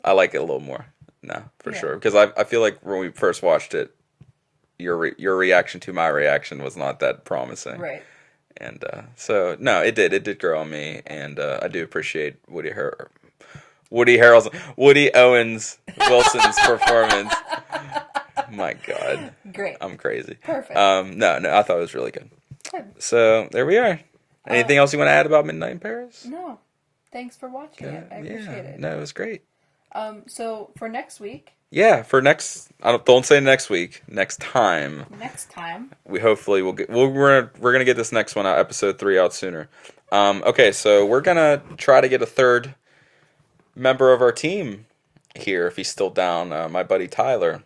I like it a little more. No, for Yeah. sure. Because I feel like when we first watched it, your reaction to my reaction was not that promising. Right. And so no, it did grow on me, and I do appreciate Woody Owens Wilson's performance. My God, Great. I'm crazy. Perfect. No, I thought it was really good. Good. So there we are. Anything else you want to add about Midnight in Paris? No. Thanks for watching it. I appreciate it. No, it was great. So for next week, yeah, for next, I don't say next week, next time. Next time. We hopefully will get. We're gonna get this next one out, episode 3 out sooner. Okay, so we're gonna try to get a third member of our team here if he's still down. My buddy Tyler.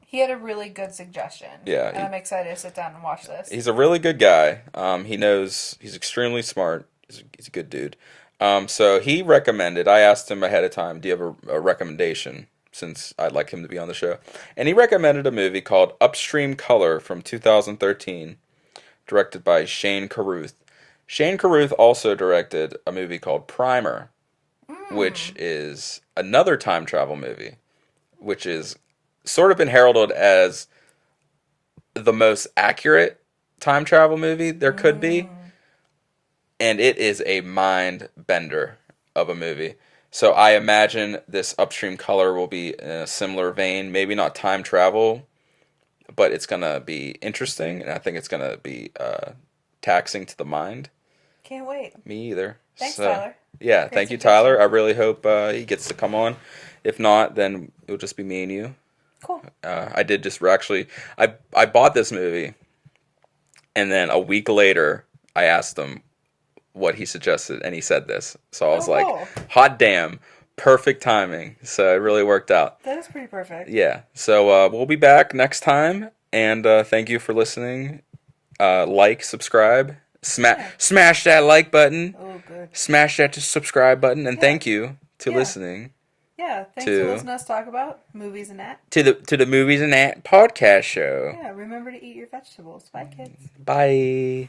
He had a really good suggestion. Yeah, And I'm excited to sit down and watch this. He's a really good guy. He knows he's extremely smart. He's a good dude. So he recommended. I asked him ahead of time, "Do you have a recommendation?" Since I'd like him to be on the show, and he recommended a movie called Upstream Color from 2013, directed by Shane Carruth. Shane Carruth also directed a movie called Primer, which is another time travel movie, which is sort of been heralded as the most accurate time travel movie there could be. And it is a mind bender of a movie. So I imagine this Upstream Color will be in a similar vein. Maybe not time travel, but it's going to be interesting. And I think it's going to be taxing to the mind. Can't wait. Me either. Thanks, Tyler. Yeah, Great thank you, suggestion. Tyler. I really hope he gets to come on. If not, then it'll just be me and you. Cool. I did just actually, I bought this movie, and then a week later, I asked him what he suggested, and he said this. So I was like, cool. hot damn, perfect timing. So it really worked out. That is pretty perfect. Yeah. So we'll be back next time, and thank you for listening. Like, subscribe, smash that like button, Oh, good. smash that subscribe button, and thank you to Yeah. listening Yeah, thanks To- for listening to us talk about movies and that. to the Movies and That podcast show. Yeah, remember to eat your vegetables. Bye, kids. Bye.